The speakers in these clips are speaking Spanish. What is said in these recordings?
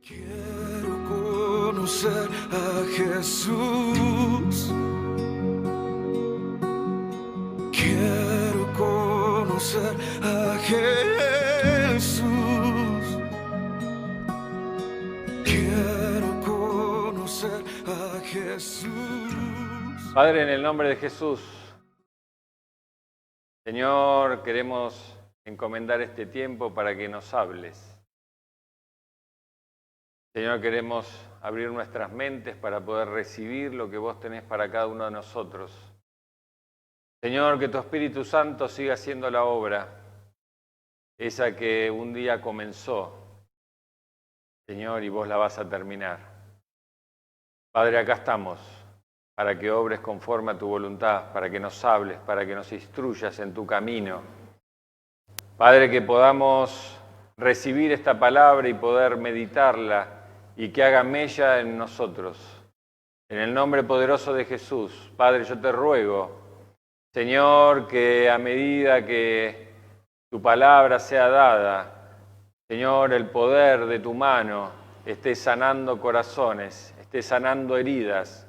Quiero conocer a Jesús. Quiero conocer a Jesús. Quiero conocer a Jesús. Padre, en el nombre de Jesús, Señor, queremos encomendar este tiempo para que nos hables. Señor, queremos abrir nuestras mentes para poder recibir lo que vos tenés para cada uno de nosotros. Señor, que tu Espíritu Santo siga haciendo la obra, esa que un día comenzó, Señor, y vos la vas a terminar. Padre, acá estamos, para que obres conforme a tu voluntad, para que nos hables, para que nos instruyas en tu camino. Padre, que podamos recibir esta palabra y poder meditarla y que haga mella en nosotros. En el nombre poderoso de Jesús, Padre, yo te ruego, Señor, que a medida que tu palabra sea dada, Señor, el poder de tu mano esté sanando corazones, esté sanando heridas,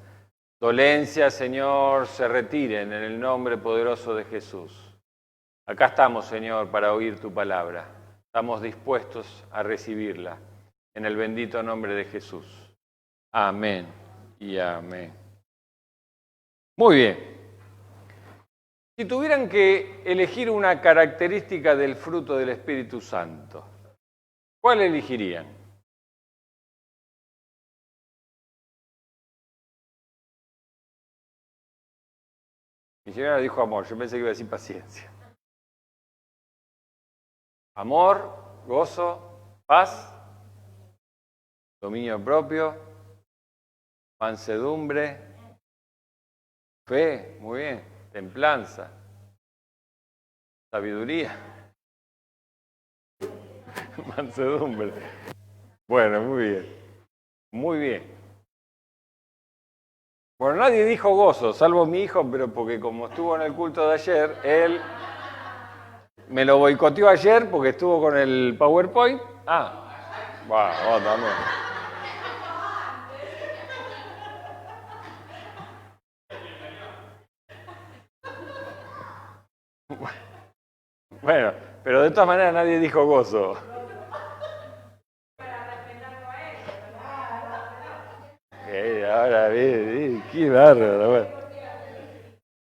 dolencias, Señor, se retiren en el nombre poderoso de Jesús. Acá estamos, Señor, para oír tu palabra. Estamos dispuestos a recibirla. En el bendito nombre de Jesús. Amén y amén. Muy bien. Si tuvieran que elegir una característica del fruto del Espíritu Santo, ¿cuál elegirían? Mi señora dijo amor, yo pensé que iba a decir paciencia. Amor, gozo, paz, dominio propio, mansedumbre, fe, muy bien, templanza, sabiduría, mansedumbre. Bueno, muy bien, muy bien. Bueno, nadie dijo gozo, salvo mi hijo, pero porque como estuvo en el culto de ayer, él me lo boicoteó ayer porque estuvo con el PowerPoint. Bueno, también. Bueno, pero de todas maneras nadie dijo gozo. Ahora, qué bárbaro.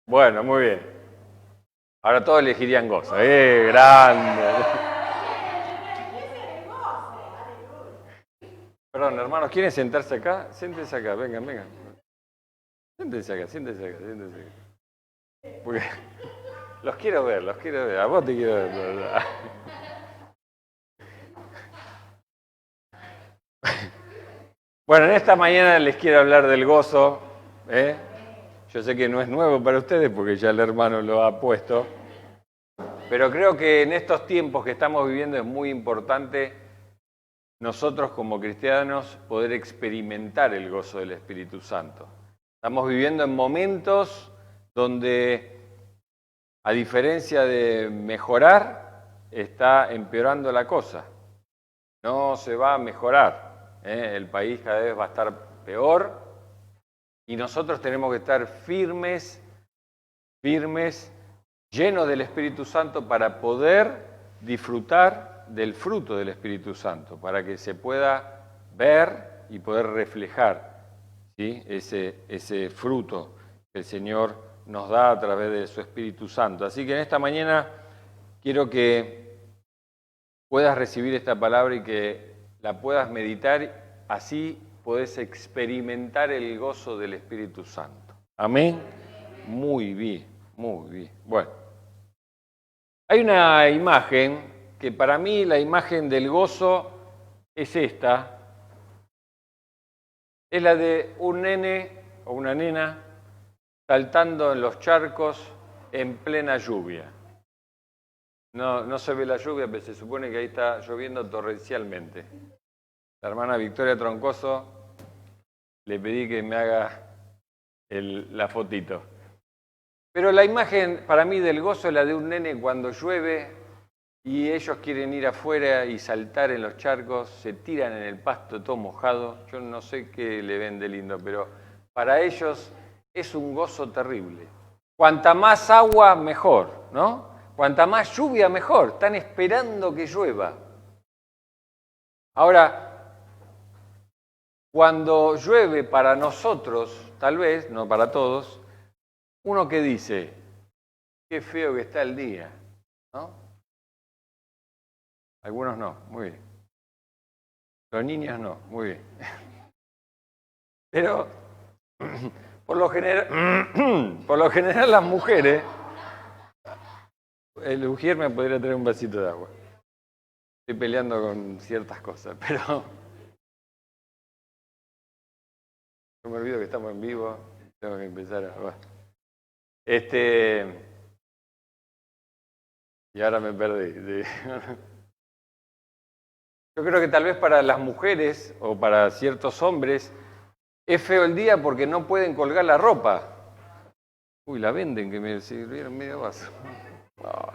Bueno, muy bien. Ahora todos elegirían gozo. Grande. Perdón, hermanos, ¿quieren sentarse acá? Siéntense acá, vengan. Siéntense acá. Porque los quiero ver. A vos te quiero ver. Bueno, en esta mañana les quiero hablar del gozo. Yo sé que no es nuevo para ustedes porque ya el hermano lo ha puesto. Pero creo que en estos tiempos que estamos viviendo es muy importante nosotros como cristianos poder experimentar el gozo del Espíritu Santo. Estamos viviendo en momentos donde, a diferencia de mejorar, está empeorando la cosa. No se va a mejorar. El país cada vez va a estar peor y nosotros tenemos que estar firmes, llenos del Espíritu Santo para poder disfrutar del fruto del Espíritu Santo, para que se pueda ver y poder reflejar, ¿sí?, ese fruto que el Señor nos da a través de su Espíritu Santo. Así que en esta mañana quiero que puedas recibir esta palabra y que la puedas meditar, así podés experimentar el gozo del Espíritu Santo. ¿Amén? Muy bien. Bueno, hay una imagen que para mí la imagen del gozo es esta. Es la de un nene o una nena saltando en los charcos en plena lluvia. No se ve la lluvia, pero se supone que ahí está lloviendo torrencialmente. La hermana Victoria Troncoso, le pedí que me haga la fotito. Pero la imagen para mí del gozo es la de un nene cuando llueve y ellos quieren ir afuera y saltar en los charcos, se tiran en el pasto todo mojado. Yo no sé qué le ven de lindo, pero para ellos es un gozo terrible. Cuanta más agua, mejor, ¿no? Cuanta más lluvia, mejor. Están esperando que llueva. Ahora, cuando llueve para nosotros, tal vez, no para todos, uno que dice, qué feo que está el día, ¿no? Algunos no, muy bien. Los niños no, muy bien. Pero por lo general las mujeres, el Ujier me podría traer un vasito de agua. Estoy peleando con ciertas cosas, pero no me olvido que estamos en vivo, tengo que empezar a... Y ahora me perdí. Yo creo que tal vez para las mujeres o para ciertos hombres es feo el día porque no pueden colgar la ropa. Uy, la venden, que me sirvieron medio vaso. No.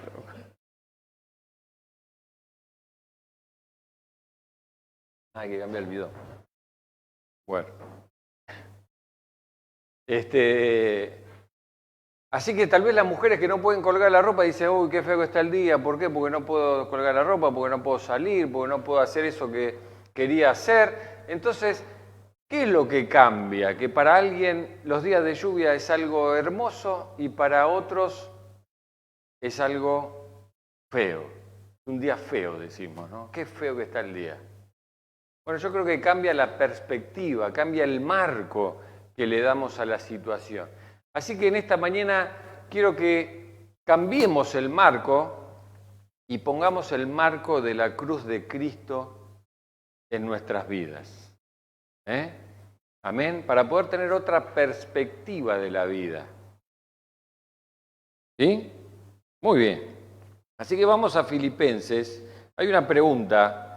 Hay que cambiar el bidón. Bueno. Así que tal vez las mujeres que no pueden colgar la ropa dicen, uy, qué feo que está el día. ¿Por qué? Porque no puedo colgar la ropa, porque no puedo salir, porque no puedo hacer eso que quería hacer. Entonces, ¿qué es lo que cambia? Que para alguien los días de lluvia es algo hermoso y para otros es algo feo. Un día feo, decimos, ¿no? Qué feo que está el día. Bueno, yo creo que cambia la perspectiva, cambia el marco que le damos a la situación. Así que en esta mañana quiero que cambiemos el marco y pongamos el marco de la cruz de Cristo en nuestras vidas. Amén, para poder tener otra perspectiva de la vida. ¿Sí? Muy bien. Así que vamos a Filipenses. Hay una pregunta.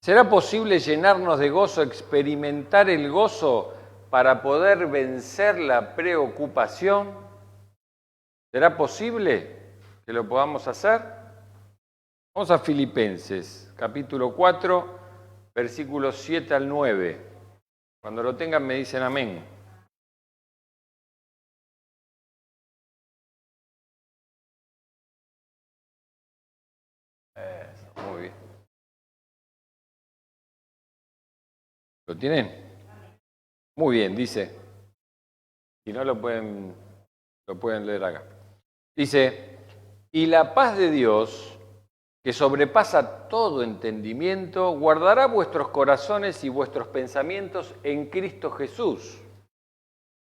¿Será posible llenarnos de gozo, experimentar el gozo para poder vencer la preocupación? ¿Será posible que lo podamos hacer? Vamos a Filipenses, capítulo 4, versículos 7 al 9. Cuando lo tengan me dicen amén. Eso, muy bien. ¿Lo tienen? Muy bien, dice. Si no lo pueden leer acá. Dice, y la paz de Dios, que sobrepasa todo entendimiento, guardará vuestros corazones y vuestros pensamientos en Cristo Jesús.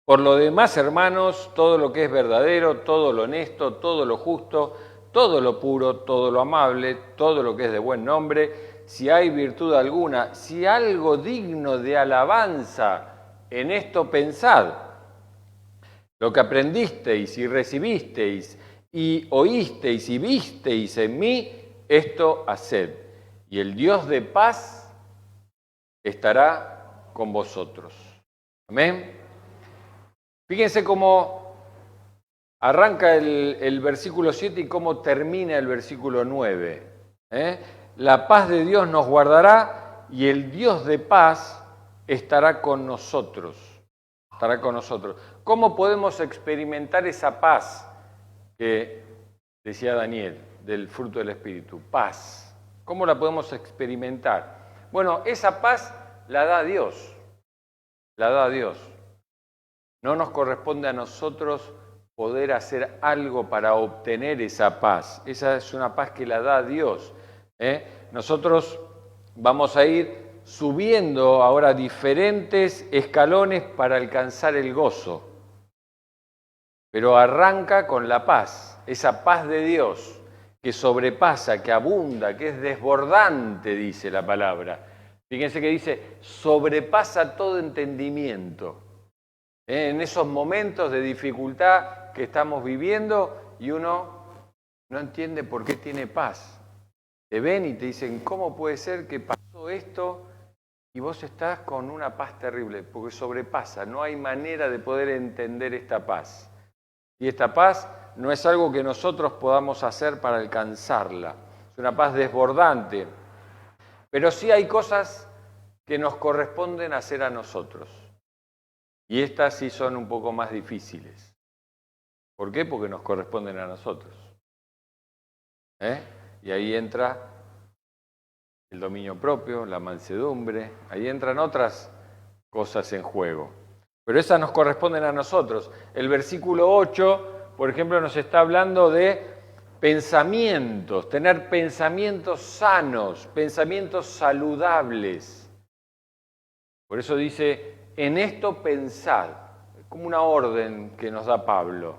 Por lo demás, hermanos, todo lo que es verdadero, todo lo honesto, todo lo justo, todo lo puro, todo lo amable, todo lo que es de buen nombre, si hay virtud alguna, si algo digno de alabanza, en esto pensad. Lo que aprendisteis y recibisteis y oísteis y visteis en mí, esto haced. Y el Dios de paz estará con vosotros. Amén. Fíjense cómo arranca el versículo 7 y cómo termina el versículo 9. La paz de Dios nos guardará y el Dios de paz estará con nosotros. Estará con nosotros. ¿Cómo podemos experimentar esa paz que decía Daniel, del fruto del Espíritu? Paz. ¿Cómo la podemos experimentar? Bueno, esa paz la da Dios. La da Dios. No nos corresponde a nosotros poder hacer algo para obtener esa paz. Esa es una paz que la da Dios. Nosotros vamos a ir subiendo ahora diferentes escalones para alcanzar el gozo. Pero arranca con la paz, esa paz de Dios que sobrepasa, que abunda, que es desbordante, dice la palabra. Fíjense que dice, sobrepasa todo entendimiento. En esos momentos de dificultad que estamos viviendo y uno no entiende por qué tiene paz. Te ven y te dicen, ¿cómo puede ser que pasó esto y vos estás con una paz terrible? Porque sobrepasa, no hay manera de poder entender esta paz. Y esta paz no es algo que nosotros podamos hacer para alcanzarla. Es una paz desbordante. Pero sí hay cosas que nos corresponden hacer a nosotros. Y estas sí son un poco más difíciles. ¿Por qué? Porque nos corresponden a nosotros. Y ahí entra el dominio propio, la mansedumbre, ahí entran otras cosas en juego. Pero esas nos corresponden a nosotros. El versículo 8, por ejemplo, nos está hablando de pensamientos, tener pensamientos sanos, pensamientos saludables. Por eso dice, en esto pensad. Es como una orden que nos da Pablo.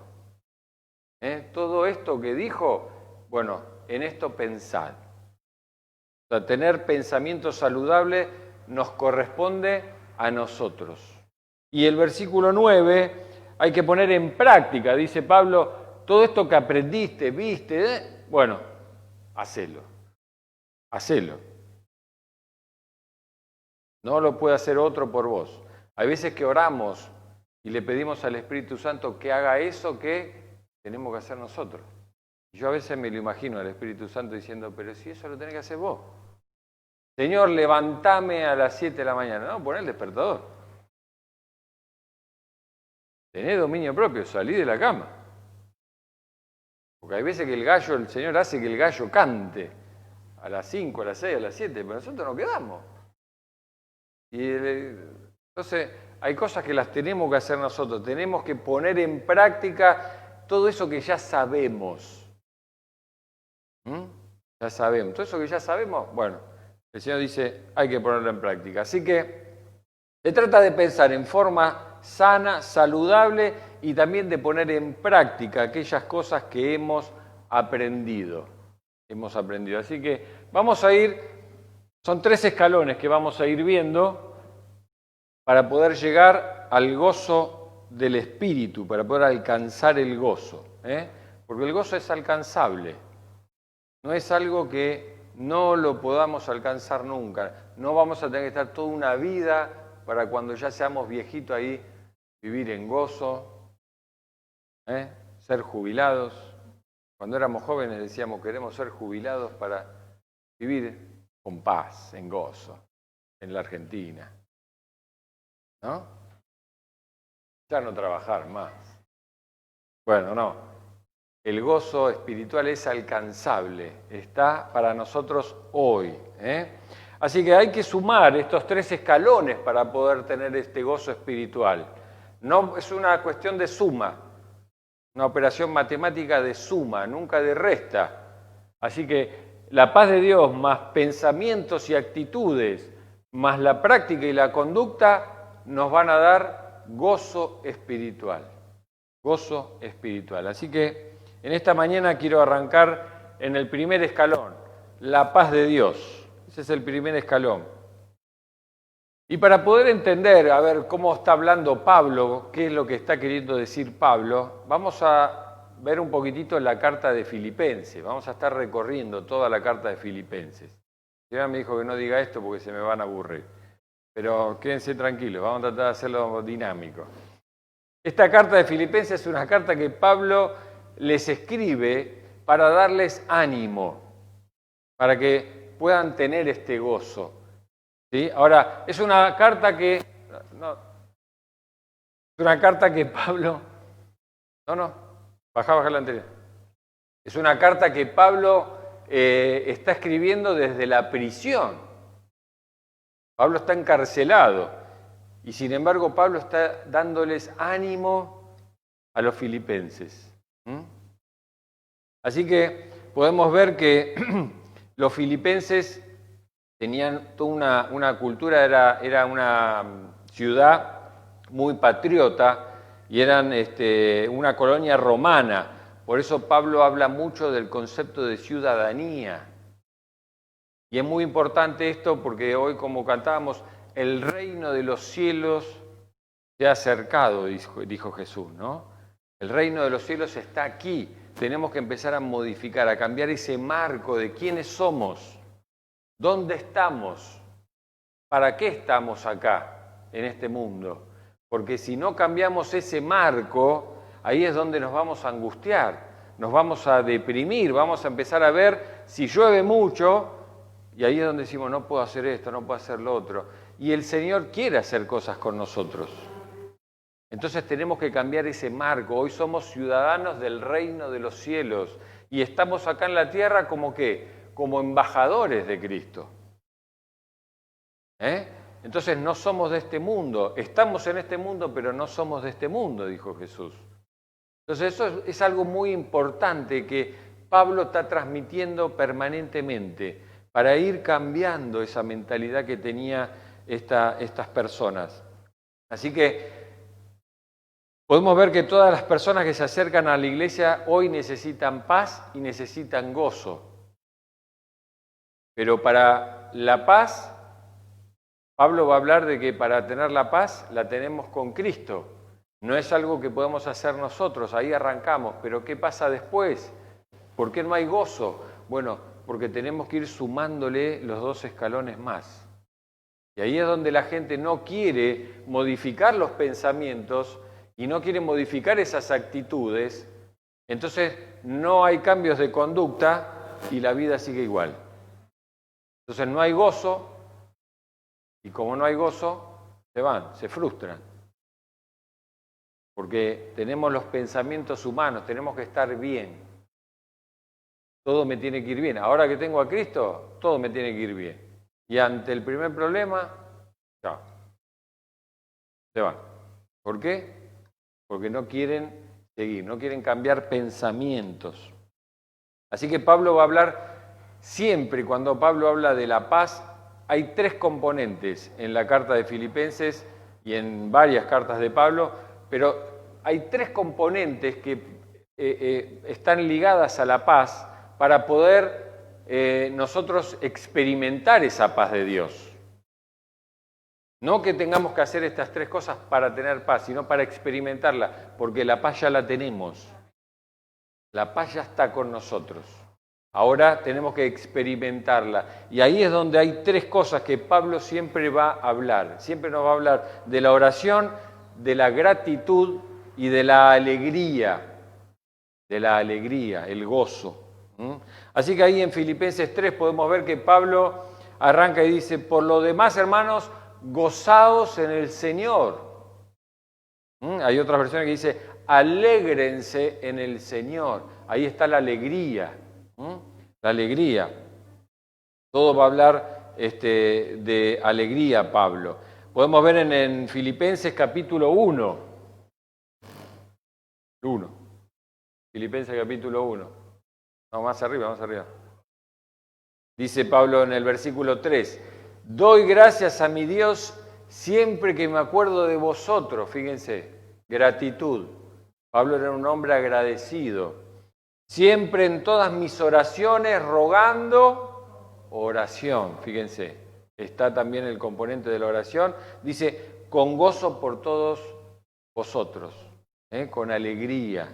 Todo esto que dijo, bueno, en esto pensad. O sea, tener pensamientos saludables nos corresponde a nosotros. Y el versículo 9, hay que poner en práctica, dice Pablo, todo esto que aprendiste, viste, bueno, hacelo. Hacelo. No lo puede hacer otro por vos. Hay veces que oramos y le pedimos al Espíritu Santo que haga eso que tenemos que hacer nosotros. Yo a veces me lo imagino al Espíritu Santo diciendo, pero si eso lo tenés que hacer vos. Señor, levantame a las 7 de la mañana. No, poné el despertador. Tenés dominio propio, salí de la cama. Porque hay veces que el Señor hace que el gallo cante a las 5, a las 6, a las 7, pero nosotros nos quedamos. Y entonces hay cosas que las tenemos que hacer nosotros. Tenemos que poner en práctica todo eso que ya sabemos. Ya sabemos. Todo eso que ya sabemos, bueno, el Señor dice, hay que ponerlo en práctica. Así que se trata de pensar en forma sana, saludable y también de poner en práctica aquellas cosas que hemos aprendido. Así que vamos a ir, son 3 escalones que vamos a ir viendo para poder llegar al gozo del Espíritu, para poder alcanzar el gozo. Porque el gozo es alcanzable. No es algo que no lo podamos alcanzar nunca. No vamos a tener que estar toda una vida para cuando ya seamos viejitos ahí, vivir en gozo, ser jubilados. Cuando éramos jóvenes decíamos, queremos ser jubilados para vivir con paz, en gozo, en la Argentina. ¿No? Ya no trabajar más. Bueno, no. El gozo espiritual es alcanzable, está para nosotros hoy. Así que hay que sumar estos 3 escalones para poder tener este gozo espiritual. No es una cuestión de suma, una operación matemática de suma, nunca de resta. Así que la paz de Dios más pensamientos y actitudes, más la práctica y la conducta, nos van a dar gozo espiritual. Gozo espiritual. Así que en esta mañana quiero arrancar en el primer escalón, la paz de Dios. Ese es el primer escalón. Y para poder entender, a ver cómo está hablando Pablo, qué es lo que está queriendo decir Pablo, vamos a ver un poquitito la carta de Filipenses. Vamos a estar recorriendo toda la carta de Filipenses. El Señor me dijo que no diga esto porque se me van a aburrir. Pero quédense tranquilos, vamos a tratar de hacerlo dinámico. Esta carta de Filipenses es una carta que Pablo les escribe para darles ánimo, para que puedan tener este gozo. ¿Sí? Ahora, es una carta que... es una carta que Pablo... Baja la anterior. Es una carta que Pablo está escribiendo desde la prisión. Pablo está encarcelado y sin embargo Pablo está dándoles ánimo a los filipenses. Así que podemos ver que los filipenses tenían toda una cultura, era una ciudad muy patriota y eran una colonia romana. Por eso Pablo habla mucho del concepto de ciudadanía. Y es muy importante esto porque hoy, como cantábamos, el reino de los cielos se ha acercado, dijo Jesús, ¿no? El reino de los cielos está aquí. Tenemos que empezar a modificar, a cambiar ese marco de quiénes somos, dónde estamos, para qué estamos acá, en este mundo. Porque si no cambiamos ese marco, ahí es donde nos vamos a angustiar, nos vamos a deprimir, vamos a empezar a ver si llueve mucho, y ahí es donde decimos, no puedo hacer esto, no puedo hacer lo otro. Y el Señor quiere hacer cosas con nosotros. Entonces tenemos que cambiar ese marco. Hoy somos ciudadanos del reino de los cielos y estamos acá en la tierra como ¿qué? Como embajadores de Cristo. Entonces no somos de este mundo. Estamos en este mundo, pero no somos de este mundo, dijo Jesús. Entonces eso es algo muy importante que Pablo está transmitiendo permanentemente para ir cambiando esa mentalidad que tenía estas personas. Así que podemos ver que todas las personas que se acercan a la iglesia hoy necesitan paz y necesitan gozo. Pero para la paz, Pablo va a hablar de que para tener la paz la tenemos con Cristo. No es algo que podemos hacer nosotros, ahí arrancamos. Pero ¿qué pasa después? ¿Por qué no hay gozo? Bueno, porque tenemos que ir sumándole los 2 escalones más. Y ahí es donde la gente no quiere modificar los pensamientos y no quiere modificar esas actitudes. Entonces no hay cambios de conducta y la vida sigue igual. Entonces no hay gozo y como no hay gozo, se van, se frustran. Porque tenemos los pensamientos humanos, tenemos que estar bien. Todo me tiene que ir bien. Ahora que tengo a Cristo, todo me tiene que ir bien. Y ante el primer problema, chao. Se van. ¿Por qué? Porque no quieren seguir, no quieren cambiar pensamientos. Así que Pablo va a hablar siempre, cuando Pablo habla de la paz, hay 3 componentes en la carta de Filipenses y en varias cartas de Pablo, pero hay 3 componentes que están ligadas a la paz para poder nosotros experimentar esa paz de Dios. No que tengamos que hacer estas 3 cosas para tener paz, sino para experimentarla, porque la paz ya la tenemos. La paz ya está con nosotros. Ahora tenemos que experimentarla. Y ahí es donde hay 3 cosas que Pablo siempre va a hablar. Siempre nos va a hablar de la oración, de la gratitud y de la alegría. De la alegría, el gozo. Así que ahí en Filipenses 3 podemos ver que Pablo arranca y dice, por lo demás, hermanos, gozaos en el Señor. Hay otras versiones que dice, alégrense en el Señor. Ahí está la alegría. La alegría. Todo va a hablar de alegría, Pablo. Podemos ver en Filipenses capítulo 1. Filipenses capítulo 1. No, más arriba. Dice Pablo en el versículo 3, doy gracias a mi Dios siempre que me acuerdo de vosotros. Fíjense, gratitud. Pablo era un hombre agradecido. Siempre en todas mis oraciones rogando oración. Fíjense, está también el componente de la oración. Dice, con gozo por todos vosotros, con alegría.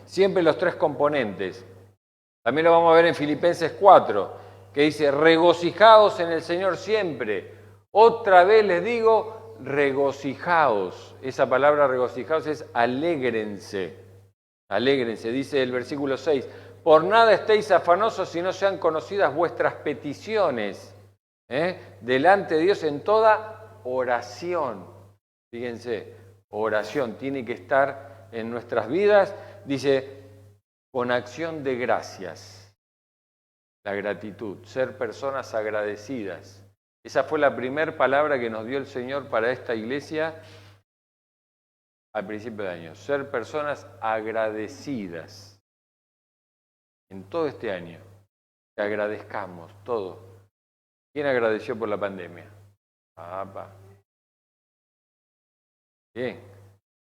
Siempre los 3 componentes. También lo vamos a ver en Filipenses 4, que dice, regocijaos en el Señor siempre. Otra vez les digo, regocijaos. Esa palabra regocijaos es alégrense. Alégrense, dice el versículo 6. Por nada estéis afanosos si no sean conocidas vuestras peticiones delante de Dios en toda oración. Fíjense, oración tiene que estar en nuestras vidas. Dice, con acción de gracias. La gratitud, ser personas agradecidas. Esa fue la primera palabra que nos dio el Señor para esta iglesia al principio de año. Ser personas agradecidas. En todo este año, que agradezcamos todo. ¿Quién agradeció por la pandemia? Bien,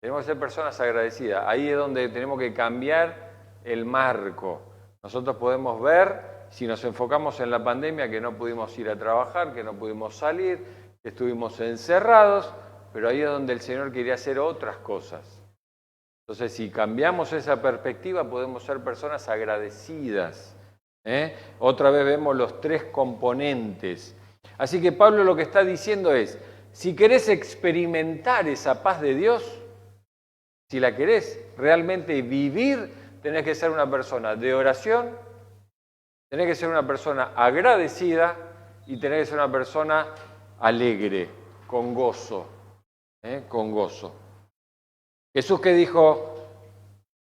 tenemos que ser personas agradecidas. Ahí es donde tenemos que cambiar el marco. Nosotros podemos ver, si nos enfocamos en la pandemia, que no pudimos ir a trabajar, que no pudimos salir, que estuvimos encerrados, pero ahí es donde el Señor quería hacer otras cosas. Entonces, si cambiamos esa perspectiva, podemos ser personas agradecidas. Otra vez vemos los 3 componentes. Así que Pablo lo que está diciendo es, si querés experimentar esa paz de Dios, Si la querés realmente vivir, tenés que ser una persona de oración, tenés que ser una persona agradecida y tenés que ser una persona alegre, con gozo, con gozo. Jesús que dijo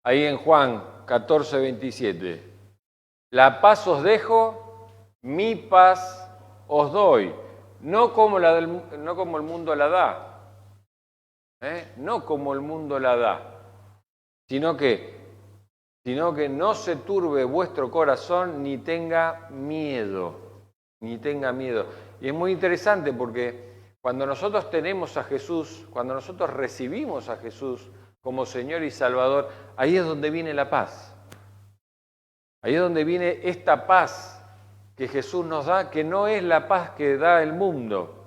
ahí en Juan 14, 27, la paz os dejo, mi paz os doy, no como el mundo la da, no como el mundo la da, sino que no se turbe vuestro corazón ni tenga miedo, ni tenga miedo. Y es muy interesante porque cuando nosotros tenemos a Jesús, cuando nosotros recibimos a Jesús como Señor y Salvador, ahí es donde viene la paz. Ahí es donde viene esta paz que Jesús nos da, que no es la paz que da el mundo.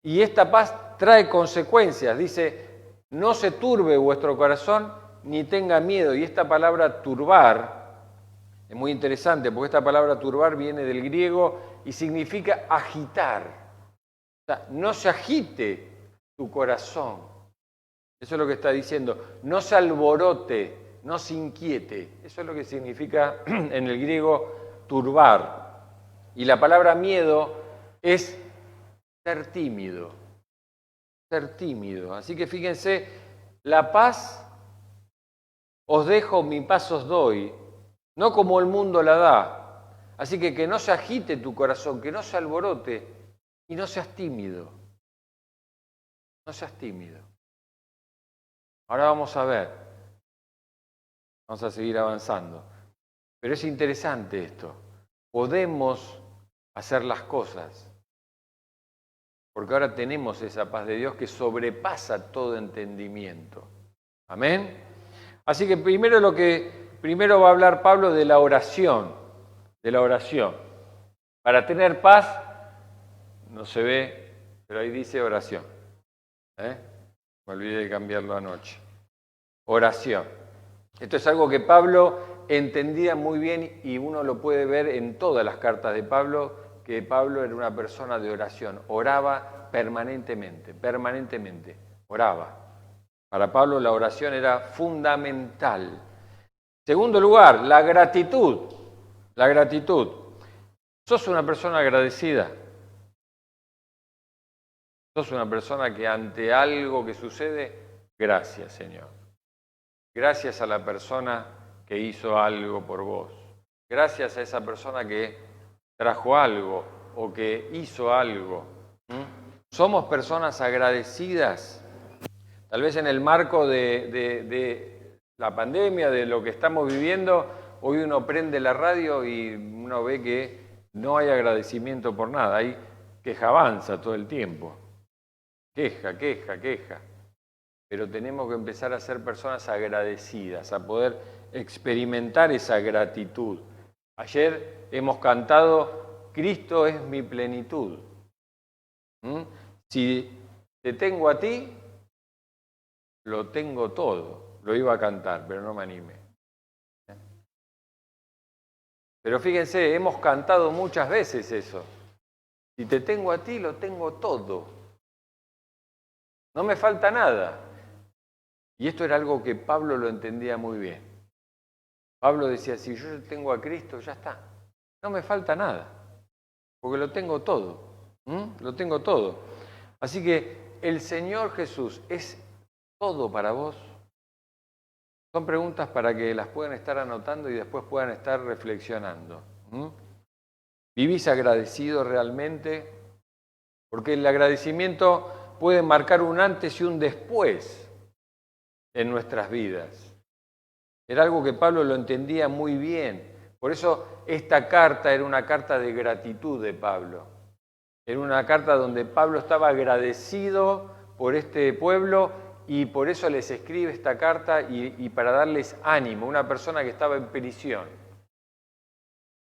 Y esta paz trae consecuencias. Dice, no se turbe vuestro corazón ni tenga miedo. Y esta palabra turbar es muy interesante porque esta palabra turbar viene del griego y significa agitar. O sea, no se agite tu corazón. Eso es lo que está diciendo. No se alborote, no se inquiete. Eso es lo que significa en el griego turbar. Y la palabra miedo es ser tímido. Ser tímido. Así que fíjense, la paz os dejo, mi paz os doy, no como el mundo la da. Así que no se agite tu corazón, que no se alborote y no seas tímido. No seas tímido. Ahora vamos a ver. Vamos a seguir avanzando. Pero es interesante esto. Podemos hacer las cosas. Porque ahora tenemos esa paz de Dios que sobrepasa todo entendimiento. Amén. Así que primero va a hablar Pablo de la oración. De la oración. Para tener paz, no se ve, pero ahí dice oración. Me olvidé de cambiarlo anoche. Oración. Esto es algo que Pablo entendía muy bien y uno lo puede ver en todas las cartas de Pablo, que Pablo era una persona de oración. Oraba permanentemente, oraba. Para Pablo la oración era fundamental. Segundo lugar, la gratitud. La gratitud. ¿Sos una persona agradecida? ¿Sos una persona que ante algo que sucede, gracias, Señor? Gracias a la persona que hizo algo por vos. Gracias a esa persona que trajo algo o que hizo algo. ¿Somos personas agradecidas? Tal vez en el marco de la pandemia, de lo que estamos viviendo, hoy uno prende la radio y uno ve que no hay agradecimiento por nada, hay quejabanza todo el tiempo. Queja. Pero tenemos que empezar a ser personas agradecidas, a poder experimentar esa gratitud. Ayer hemos cantado, Cristo es mi plenitud. Si te tengo a ti, lo tengo todo. Lo iba a cantar, pero no me animé. Pero fíjense, hemos cantado muchas veces eso. Si te tengo a ti, lo tengo todo. No me falta nada. Y esto era algo que Pablo lo entendía muy bien. Pablo decía, si yo tengo a Cristo, ya está. No me falta nada. Porque lo tengo todo. Lo tengo todo. Así que el Señor Jesús es todo para vos. Son preguntas para que las puedan estar anotando y después puedan estar reflexionando. ¿Vivís agradecido realmente? Porque el agradecimiento puede marcar un antes y un después en nuestras vidas. Era algo que Pablo lo entendía muy bien. Por eso esta carta era una carta de gratitud de Pablo. Era una carta donde Pablo estaba agradecido por este pueblo y por eso les escribe esta carta y para darles ánimo. Una persona que estaba en prisión.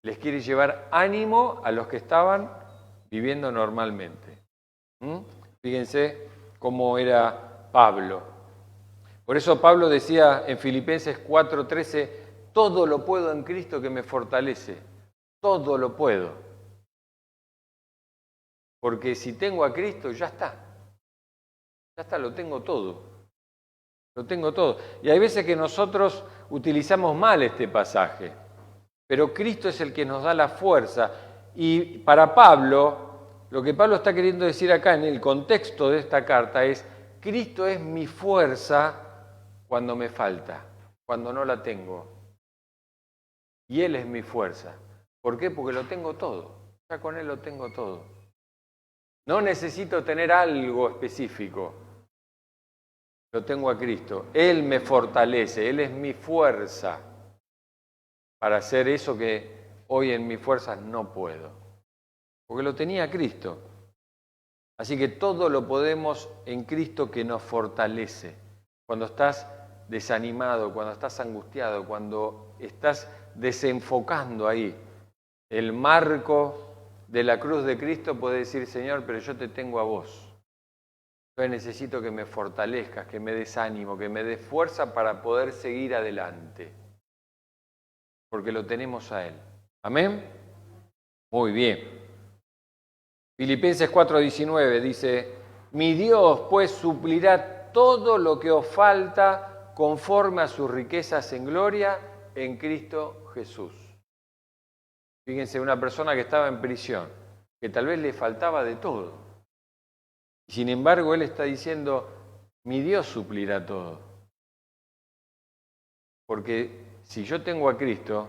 Les quiere llevar ánimo a los que estaban viviendo normalmente. Fíjense cómo era Pablo. Por eso Pablo decía en Filipenses 4:13, todo lo puedo en Cristo que me fortalece. Todo lo puedo. Porque si tengo a Cristo, ya está. Ya está, lo tengo todo. Lo tengo todo. Y hay veces que nosotros utilizamos mal este pasaje, pero Cristo es el que nos da la fuerza. Y para Pablo, lo que Pablo está queriendo decir acá en el contexto de esta carta es, Cristo es mi fuerza cuando me falta, cuando no la tengo. Y Él es mi fuerza. ¿Por qué? Porque lo tengo todo. Ya con Él lo tengo todo. No necesito tener algo específico. Lo tengo a Cristo. Él me fortalece. Él es mi fuerza para hacer eso que hoy en mis fuerzas no puedo. Porque lo tenía Cristo. Así que todo lo podemos en Cristo que nos fortalece. Cuando estás desanimado, cuando estás angustiado, cuando estás desenfocando ahí el marco de la cruz de Cristo, puedes decir, Señor, pero yo te tengo a vos. Yo necesito que me fortalezcas, que me des ánimo, que me des fuerza para poder seguir adelante. Porque lo tenemos a Él. ¿Amén? Muy bien. Filipenses 4:19 dice, mi Dios pues suplirá todo lo que os falta conforme a sus riquezas en gloria en Cristo Jesús. Fíjense, una persona que estaba en prisión, que tal vez le faltaba de todo. Y sin embargo, él está diciendo, mi Dios suplirá todo. Porque si yo tengo a Cristo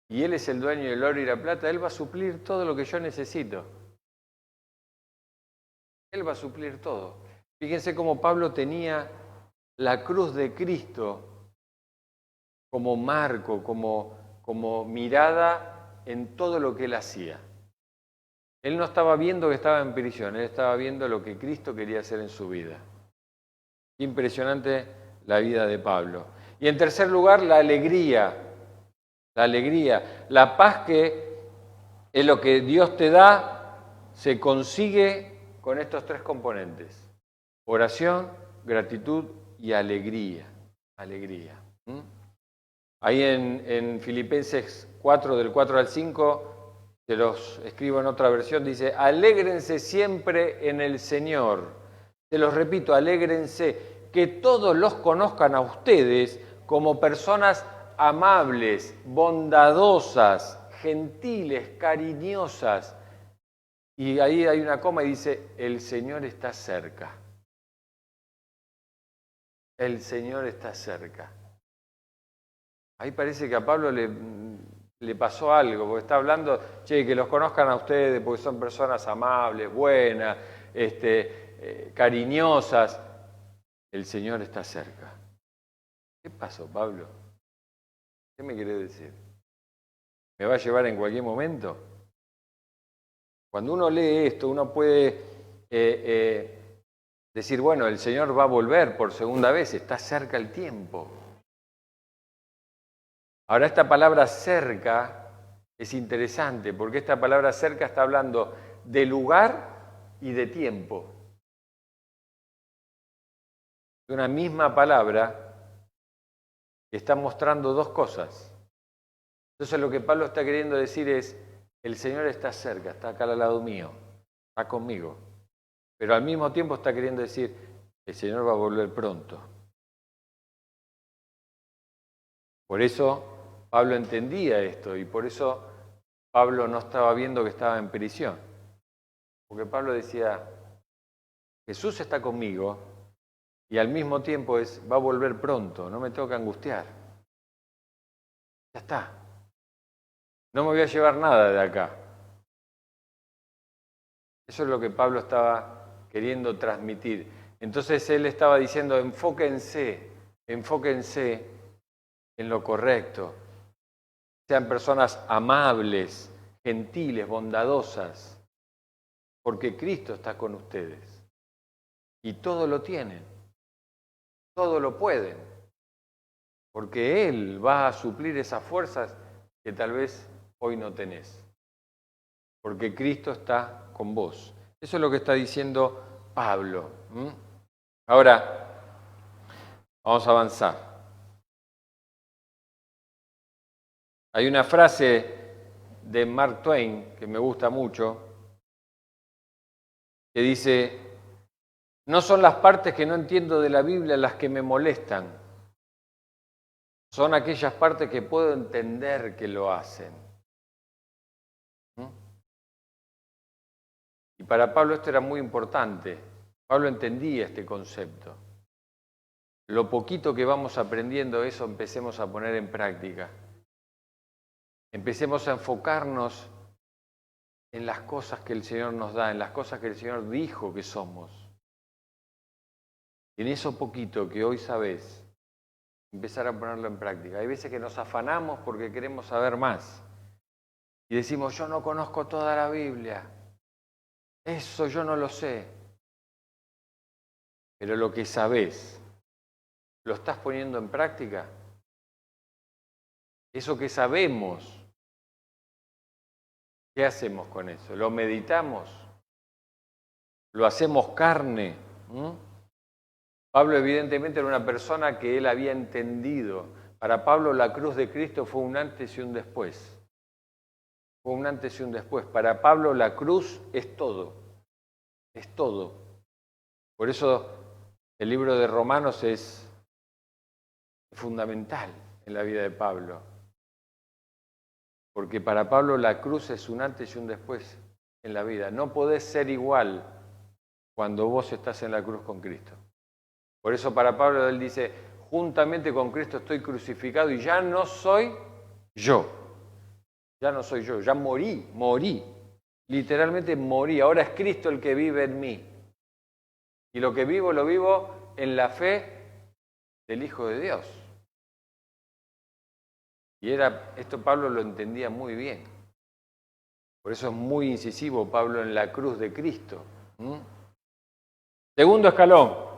y Él es el dueño del oro y la plata, Él va a suplir todo lo que yo necesito. Él va a suplir todo. Fíjense cómo Pablo tenía la cruz de Cristo como marco, como mirada en todo lo que él hacía. Él no estaba viendo que estaba en prisión, él estaba viendo lo que Cristo quería hacer en su vida. Impresionante la vida de Pablo. Y en tercer lugar, la alegría. La alegría. La paz que es lo que Dios te da, se consigue con estos tres componentes. Oración, gratitud y alegría. Alegría. Ahí en Filipenses 4, del 4 al 5, se los escribo en otra versión, dice, alégrense siempre en el Señor. Se los repito, alégrense, que todos los conozcan a ustedes como personas amables, bondadosas, gentiles, cariñosas. Y ahí hay una coma y dice, el Señor está cerca. El Señor está cerca. Ahí parece que a Pablo le pasó algo, porque está hablando, que los conozcan a ustedes porque son personas amables, buenas, cariñosas. El Señor está cerca. ¿Qué pasó, Pablo? ¿Qué me quiere decir? ¿Me va a llevar en cualquier momento? Cuando uno lee esto, uno puede decir, bueno, el Señor va a volver por segunda vez, está cerca el tiempo. Ahora, esta palabra cerca es interesante, porque esta palabra cerca está hablando de lugar y de tiempo. Es una misma palabra que está mostrando dos cosas. Entonces lo que Pablo está queriendo decir es, el Señor está cerca, está acá al lado mío, está conmigo. Pero al mismo tiempo está queriendo decir, el Señor va a volver pronto. Por eso Pablo entendía esto y por eso Pablo no estaba viendo que estaba en prisión. Porque Pablo decía, Jesús está conmigo y al mismo tiempo va a volver pronto, no me tengo que angustiar. Ya está. No me voy a llevar nada de acá. Eso es lo que Pablo estaba queriendo transmitir. Entonces él estaba diciendo, enfóquense en lo correcto. Sean personas amables, gentiles, bondadosas, porque Cristo está con ustedes. Y todo lo tienen, todo lo pueden, porque Él va a suplir esas fuerzas que tal vez hoy no tenés. Porque Cristo está con vos. Eso es lo que está diciendo Pablo. Ahora, vamos a avanzar. Hay una frase de Mark Twain que me gusta mucho, que dice, No son las partes que no entiendo de la Biblia las que me molestan. Son aquellas partes que puedo entender que lo hacen. Y para Pablo esto era muy importante. Pablo entendía este concepto. Lo poquito que vamos aprendiendo eso empecemos a poner en práctica. Empecemos a enfocarnos en las cosas que el Señor nos da, en las cosas que el Señor dijo que somos. En eso poquito que hoy sabés, empezar a ponerlo en práctica. Hay veces que nos afanamos porque queremos saber más. Y decimos, yo no conozco toda la Biblia. Eso yo no lo sé. Pero lo que sabés, ¿lo estás poniendo en práctica? Eso que sabemos, ¿qué hacemos con eso? ¿Lo meditamos? ¿Lo hacemos carne? Pablo evidentemente era una persona que él había entendido. Para Pablo la cruz de Cristo fue un antes y un después. Fue un antes y un después. Para Pablo la cruz es todo. Es todo. Por eso el libro de Romanos es fundamental en la vida de Pablo. Porque para Pablo la cruz es un antes y un después en la vida. No podés ser igual cuando vos estás en la cruz con Cristo. Por eso para Pablo él dice, juntamente con Cristo estoy crucificado y ya no soy yo. Ya no soy yo, ya morí. Literalmente morí. Ahora es Cristo el que vive en mí. Y lo que vivo, lo vivo en la fe del Hijo de Dios. Y esto Pablo lo entendía muy bien. Por eso es muy incisivo Pablo en la cruz de Cristo. Segundo escalón,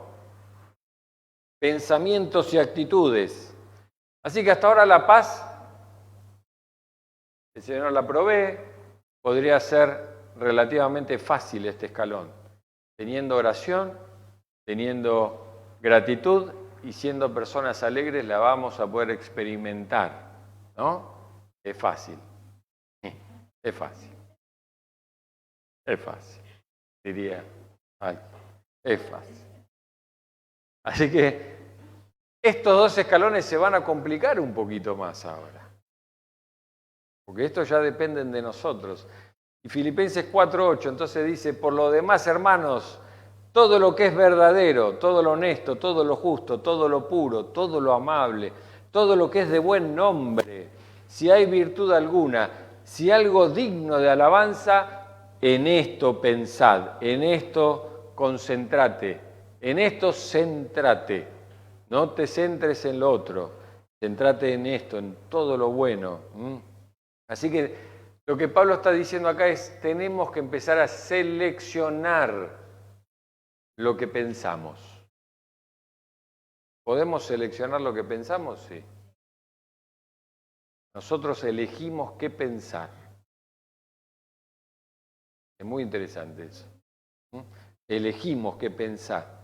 pensamientos y actitudes. Así que hasta ahora la paz, el Señor la provee, podría ser relativamente fácil este escalón. Teniendo oración, teniendo gratitud y siendo personas alegres la vamos a poder experimentar. ¿No? Es fácil. Es fácil. Es fácil. Diría, es fácil. Así que estos dos escalones se van a complicar un poquito más ahora. Porque estos ya dependen de nosotros. Y Filipenses 4:8 entonces dice, por lo demás, hermanos, todo lo que es verdadero, todo lo honesto, todo lo justo, todo lo puro, todo lo amable, todo lo que es de buen nombre, si hay virtud alguna, si algo digno de alabanza, en esto pensad, en esto concentrate, en esto centrate. No te centres en lo otro, centrate en esto, en todo lo bueno. Así que lo que Pablo está diciendo acá es, tenemos que empezar a seleccionar lo que pensamos. ¿Podemos seleccionar lo que pensamos? Sí. Nosotros elegimos qué pensar. Es muy interesante eso. Elegimos qué pensar.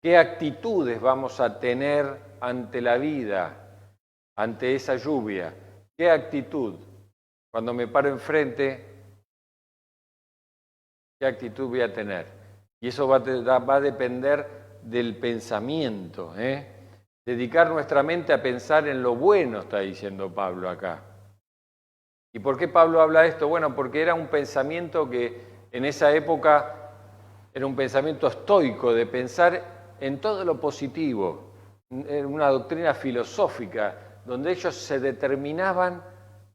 ¿Qué actitudes vamos a tener ante la vida, ante esa lluvia? ¿Qué actitud? Cuando me paro enfrente, ¿qué actitud voy a tener? Y eso va a depender del pensamiento, Dedicar nuestra mente a pensar en lo bueno, está diciendo Pablo acá. ¿Y por qué Pablo habla de esto? Bueno, porque era un pensamiento que en esa época era un pensamiento estoico, de pensar en todo lo positivo, en una doctrina filosófica, donde ellos se determinaban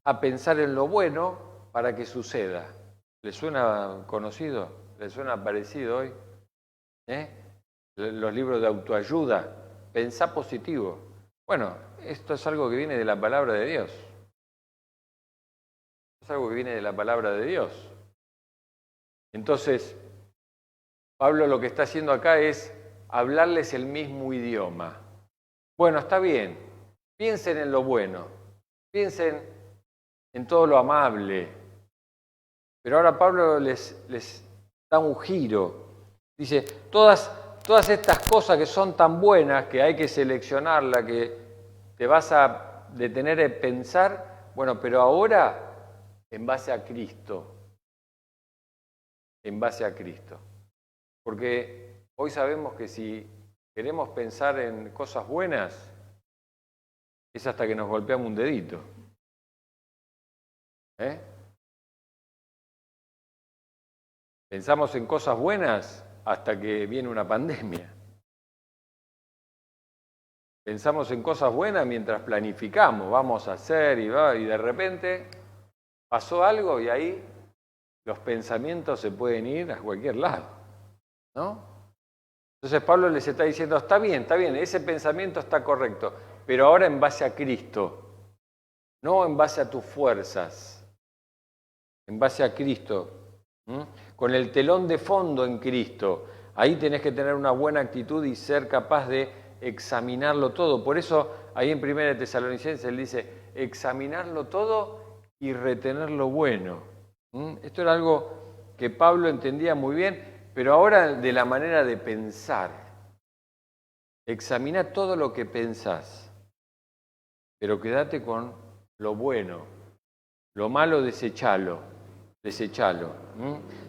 a pensar en lo bueno para que suceda. ¿Les suena conocido? ¿Les suena parecido hoy? Los libros de autoayuda. Pensá positivo. Bueno, esto es algo que viene de la palabra de Dios. Es algo que viene de la palabra de Dios. Entonces, Pablo lo que está haciendo acá es hablarles el mismo idioma. Bueno, está bien. Piensen en lo bueno. Piensen en todo lo amable. Pero ahora Pablo les da un giro. Dice, todas estas cosas que son tan buenas, que hay que seleccionarlas, que te vas a detener en pensar, bueno, pero ahora en base a Cristo. En base a Cristo. Porque Hoy sabemos que si queremos pensar en cosas buenas, es hasta que nos golpeamos un dedito. Pensamos en cosas buenas hasta que viene una pandemia. Pensamos en cosas buenas mientras planificamos, vamos a hacer y de repente pasó algo y ahí los pensamientos se pueden ir a cualquier lado, ¿no? Entonces Pablo les está diciendo, está bien, ese pensamiento está correcto, pero ahora en base a Cristo, no en base a tus fuerzas, en base a Cristo, con el telón de fondo en Cristo. Ahí tenés que tener una buena actitud y ser capaz de examinarlo todo. Por eso ahí en 1 Tesalonicenses él dice, examinarlo todo y retener lo bueno. Esto era algo que Pablo entendía muy bien, pero ahora de la manera de pensar. Examina todo lo que pensás, pero quédate con lo bueno. Lo malo, desechalo.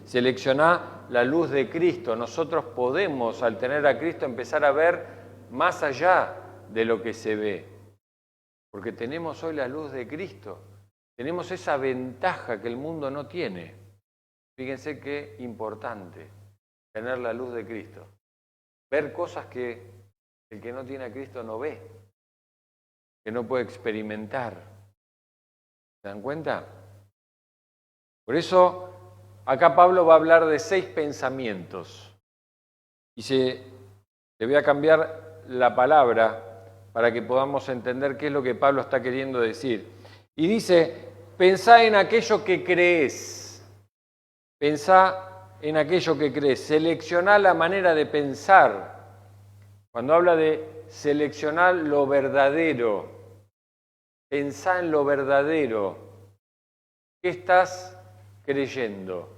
Seleccioná la luz de Cristo. Nosotros podemos, al tener a Cristo, empezar a ver más allá de lo que se ve. Porque tenemos hoy la luz de Cristo. Tenemos esa ventaja que el mundo no tiene. Fíjense qué importante tener la luz de Cristo. Ver cosas que el que no tiene a Cristo no ve, que no puede experimentar. ¿Se dan cuenta? Por eso, acá Pablo va a hablar de 6 pensamientos. Y le voy a cambiar la palabra para que podamos entender qué es lo que Pablo está queriendo decir. Y dice, pensá en aquello que crees. Pensá en aquello que crees. Seleccioná la manera de pensar. Cuando habla de seleccionar lo verdadero, pensá en lo verdadero. ¿Qué estás creyendo?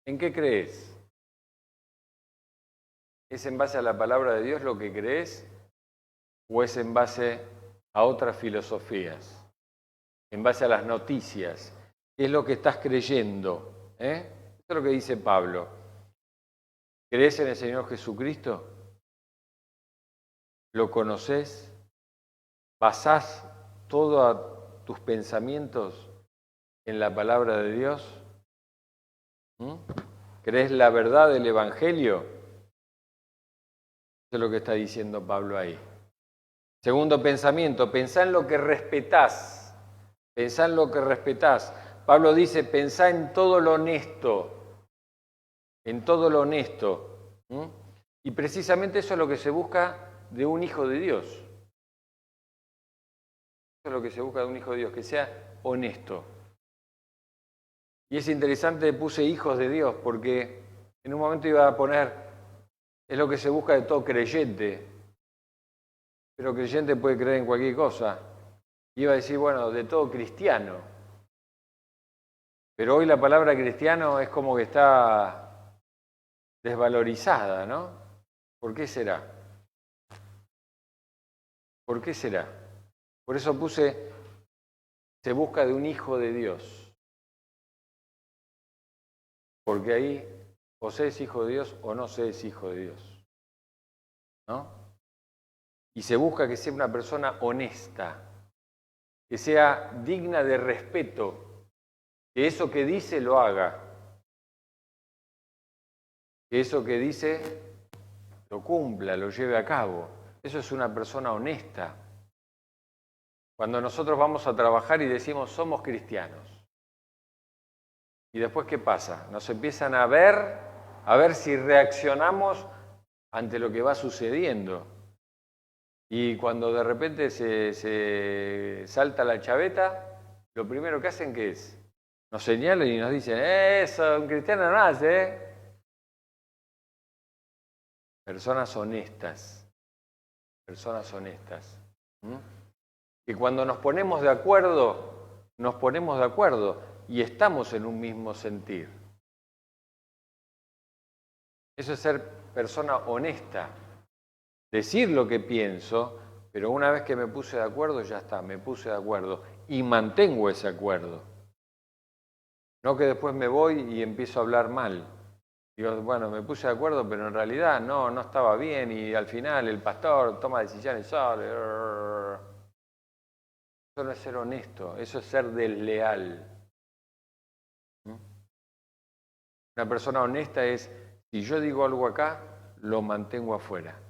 ¿En qué crees? ¿Es en base a la palabra de Dios lo que crees? ¿O es en base a otras filosofías? ¿En base a las noticias? ¿Qué es lo que estás creyendo? Esto es lo que dice Pablo. ¿Crees en el Señor Jesucristo? ¿Lo conoces? ¿Basás todos tus pensamientos en la palabra de Dios? ¿Crees la verdad del Evangelio? Eso es lo que está diciendo Pablo ahí. Segundo pensamiento, pensá en lo que respetás. Pensá en lo que respetás. Pablo dice, pensá en todo lo honesto. En todo lo honesto. Y precisamente eso es lo que se busca de un hijo de Dios. Eso es lo que se busca de un hijo de Dios, que sea honesto. Y es interesante, puse hijos de Dios, porque en un momento iba a poner, es lo que se busca de todo creyente. Pero creyente puede creer en cualquier cosa. Iba a decir, bueno, de todo cristiano. Pero hoy la palabra cristiano es como que está desvalorizada, ¿no? ¿Por qué será? ¿Por qué será? Por eso puse, se busca de un hijo de Dios. Porque ahí o se es hijo de Dios o no se es hijo de Dios. ¿No? Y se busca que sea una persona honesta, que sea digna de respeto, que eso que dice lo haga, que eso que dice lo cumpla, lo lleve a cabo. Eso es una persona honesta. Cuando nosotros vamos a trabajar y decimos somos cristianos, y después ¿qué pasa? Nos empiezan a ver si reaccionamos ante lo que va sucediendo. Y cuando de repente se salta la chaveta, lo primero que hacen, ¿qué es? Nos señalan y nos dicen, eso, un cristiano no hace, Personas honestas. Personas honestas. Que cuando nos ponemos de acuerdo y estamos en un mismo sentir. Eso es ser persona honesta. Decir lo que pienso, pero una vez que me puse de acuerdo, ya está, me puse de acuerdo y mantengo ese acuerdo. No que después me voy y empiezo a hablar mal. Digo, bueno, me puse de acuerdo, pero en realidad no estaba bien y al final el pastor toma decisiones solo. Eso no es ser honesto, eso es ser desleal. Una persona honesta es, si yo digo algo acá, lo mantengo afuera.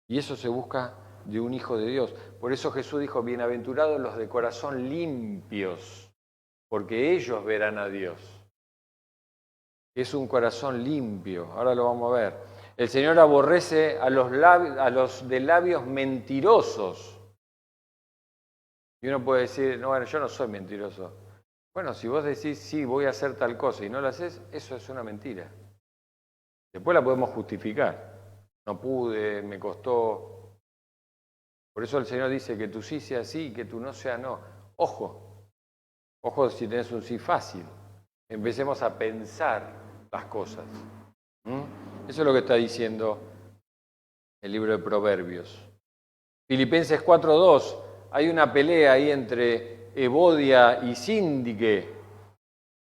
Y eso se busca de un hijo de Dios. Por eso Jesús dijo, bienaventurados los de corazón limpios, porque ellos verán a Dios. Es un corazón limpio, ahora lo vamos a ver. El Señor aborrece a los de labios mentirosos. Y uno puede decir, no, bueno, yo no soy mentiroso. Bueno, si vos decís, sí, voy a hacer tal cosa y no lo haces, eso es una mentira. Después la podemos justificar. No pude, me costó. Por eso el Señor dice que tu sí sea sí y que tu no sea no. Ojo, ojo si tenés un sí fácil. Empecemos a pensar las cosas. Eso es lo que está diciendo el libro de Proverbios. Filipenses 4:2, hay una pelea ahí entre Evodia y Síntique.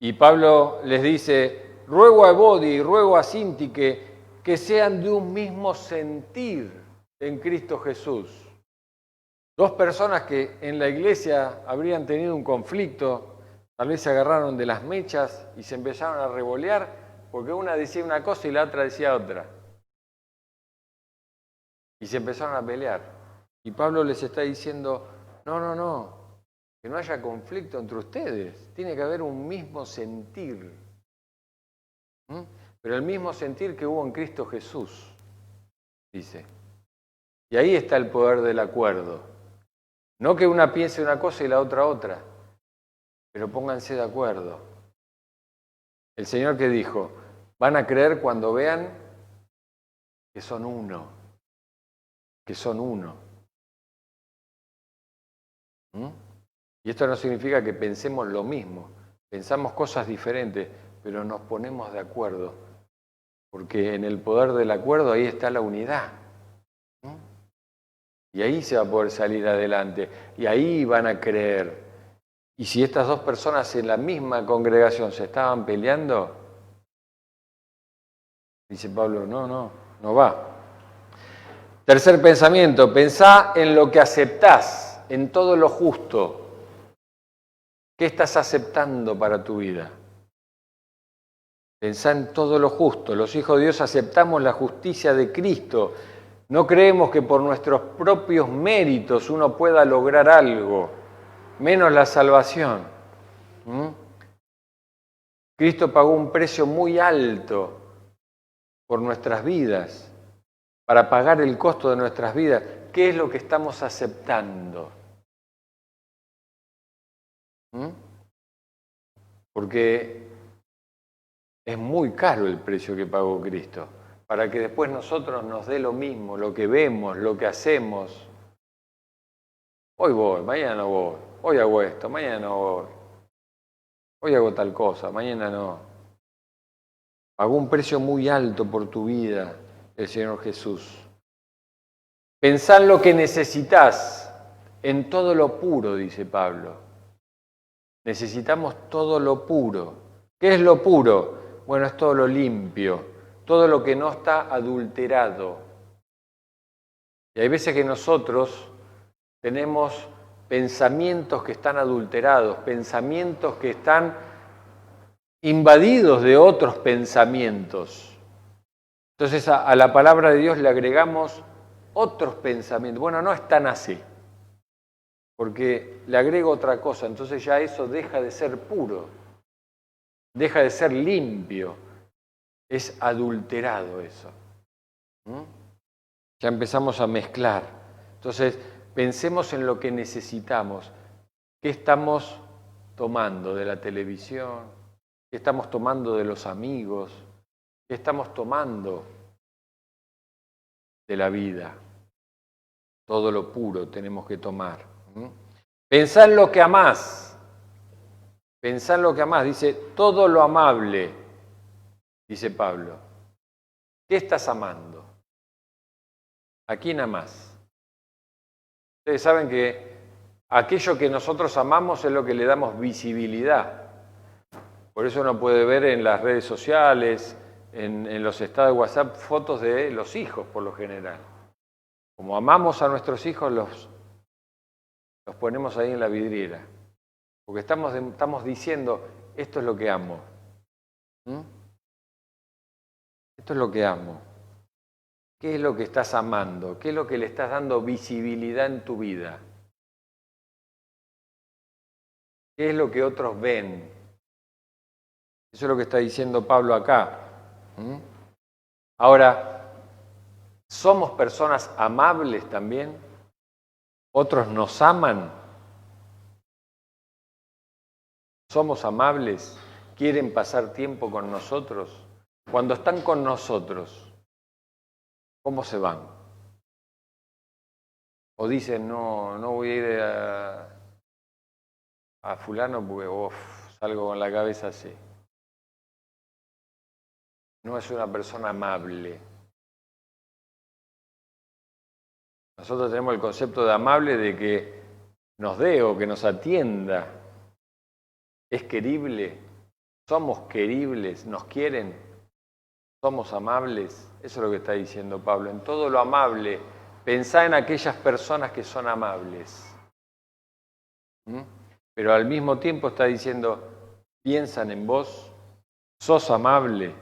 Y Pablo les dice, ruego a Evodia y ruego a Síntique que sean de un mismo sentir en Cristo Jesús. Dos personas que en la iglesia habrían tenido un conflicto, tal vez se agarraron de las mechas y se empezaron a revolear porque una decía una cosa y la otra decía otra. Y se empezaron a pelear. Y Pablo les está diciendo, no, que no haya conflicto entre ustedes. Tiene que haber un mismo sentir. Pero el mismo sentir que hubo en Cristo Jesús, dice. Y ahí está el poder del acuerdo. No que una piense una cosa y la otra otra, pero pónganse de acuerdo. El Señor que dijo, van a creer cuando vean que son uno, que son uno. Y esto no significa que pensemos lo mismo, pensamos cosas diferentes, pero nos ponemos de acuerdo, porque en el poder del acuerdo ahí está la unidad. Y ahí se va a poder salir adelante, y ahí van a creer. Y si estas dos personas en la misma congregación se estaban peleando, dice Pablo, no va. Tercer pensamiento, pensá en lo que aceptás, en todo lo justo. ¿Qué estás aceptando para tu vida? Pensá en todo lo justo. Los hijos de Dios aceptamos la justicia de Cristo. No creemos que por nuestros propios méritos uno pueda lograr algo, menos la salvación. Cristo pagó un precio muy alto por nuestras vidas, para pagar el costo de nuestras vidas. ¿Qué es lo que estamos aceptando? Porque es muy caro el precio que pagó Cristo, para que después nosotros nos dé lo mismo, lo que vemos, lo que hacemos. Hoy voy, mañana no voy, hoy hago esto, mañana no voy, hoy hago tal cosa, mañana no. Pagó un precio muy alto por tu vida el Señor Jesús. Pensá en lo que necesitas, en todo lo puro, dice Pablo. Necesitamos todo lo puro. ¿Qué es lo puro? Bueno, es todo lo limpio, todo lo que no está adulterado. Y hay veces que nosotros tenemos pensamientos que están adulterados, pensamientos que están invadidos de otros pensamientos. Entonces a la palabra de Dios le agregamos otros pensamientos. Bueno, no es tan así, porque le agrego otra cosa, entonces ya eso deja de ser puro, deja de ser limpio, es adulterado eso. Ya empezamos a mezclar. Entonces, pensemos en lo que necesitamos. ¿Qué estamos tomando de la televisión? ¿Qué estamos tomando de los amigos? ¿Qué estamos tomando de la vida? Todo lo puro tenemos que tomar. Pensá en lo que amás. Pensá en lo que amás. Dice, todo lo amable, dice Pablo. ¿Qué estás amando? ¿A quién amás? Ustedes saben que aquello que nosotros amamos es lo que le damos visibilidad. Por eso uno puede ver en las redes sociales, en los estados de WhatsApp, fotos de los hijos por lo general. Como amamos a nuestros hijos, los ponemos ahí en la vidriera. Porque estamos diciendo, esto es lo que amo. Esto es lo que amo. ¿Qué es lo que estás amando? ¿Qué es lo que le estás dando visibilidad en tu vida? ¿Qué es lo que otros ven? Eso es lo que está diciendo Pablo acá. Ahora, ¿somos personas amables también? ¿Otros nos aman? ¿Somos amables? ¿Quieren pasar tiempo con nosotros? Cuando están con nosotros, ¿cómo se van? O dicen, no voy a ir a fulano porque salgo con la cabeza así. No es una persona amable. Nosotros tenemos el concepto de amable de que nos dé o que nos atienda. Es querible. Somos queribles. Nos quieren. Somos amables. Eso es lo que está diciendo Pablo. En todo lo amable, pensá en aquellas personas que son amables. Pero al mismo tiempo está diciendo, piensan en vos, sos amable.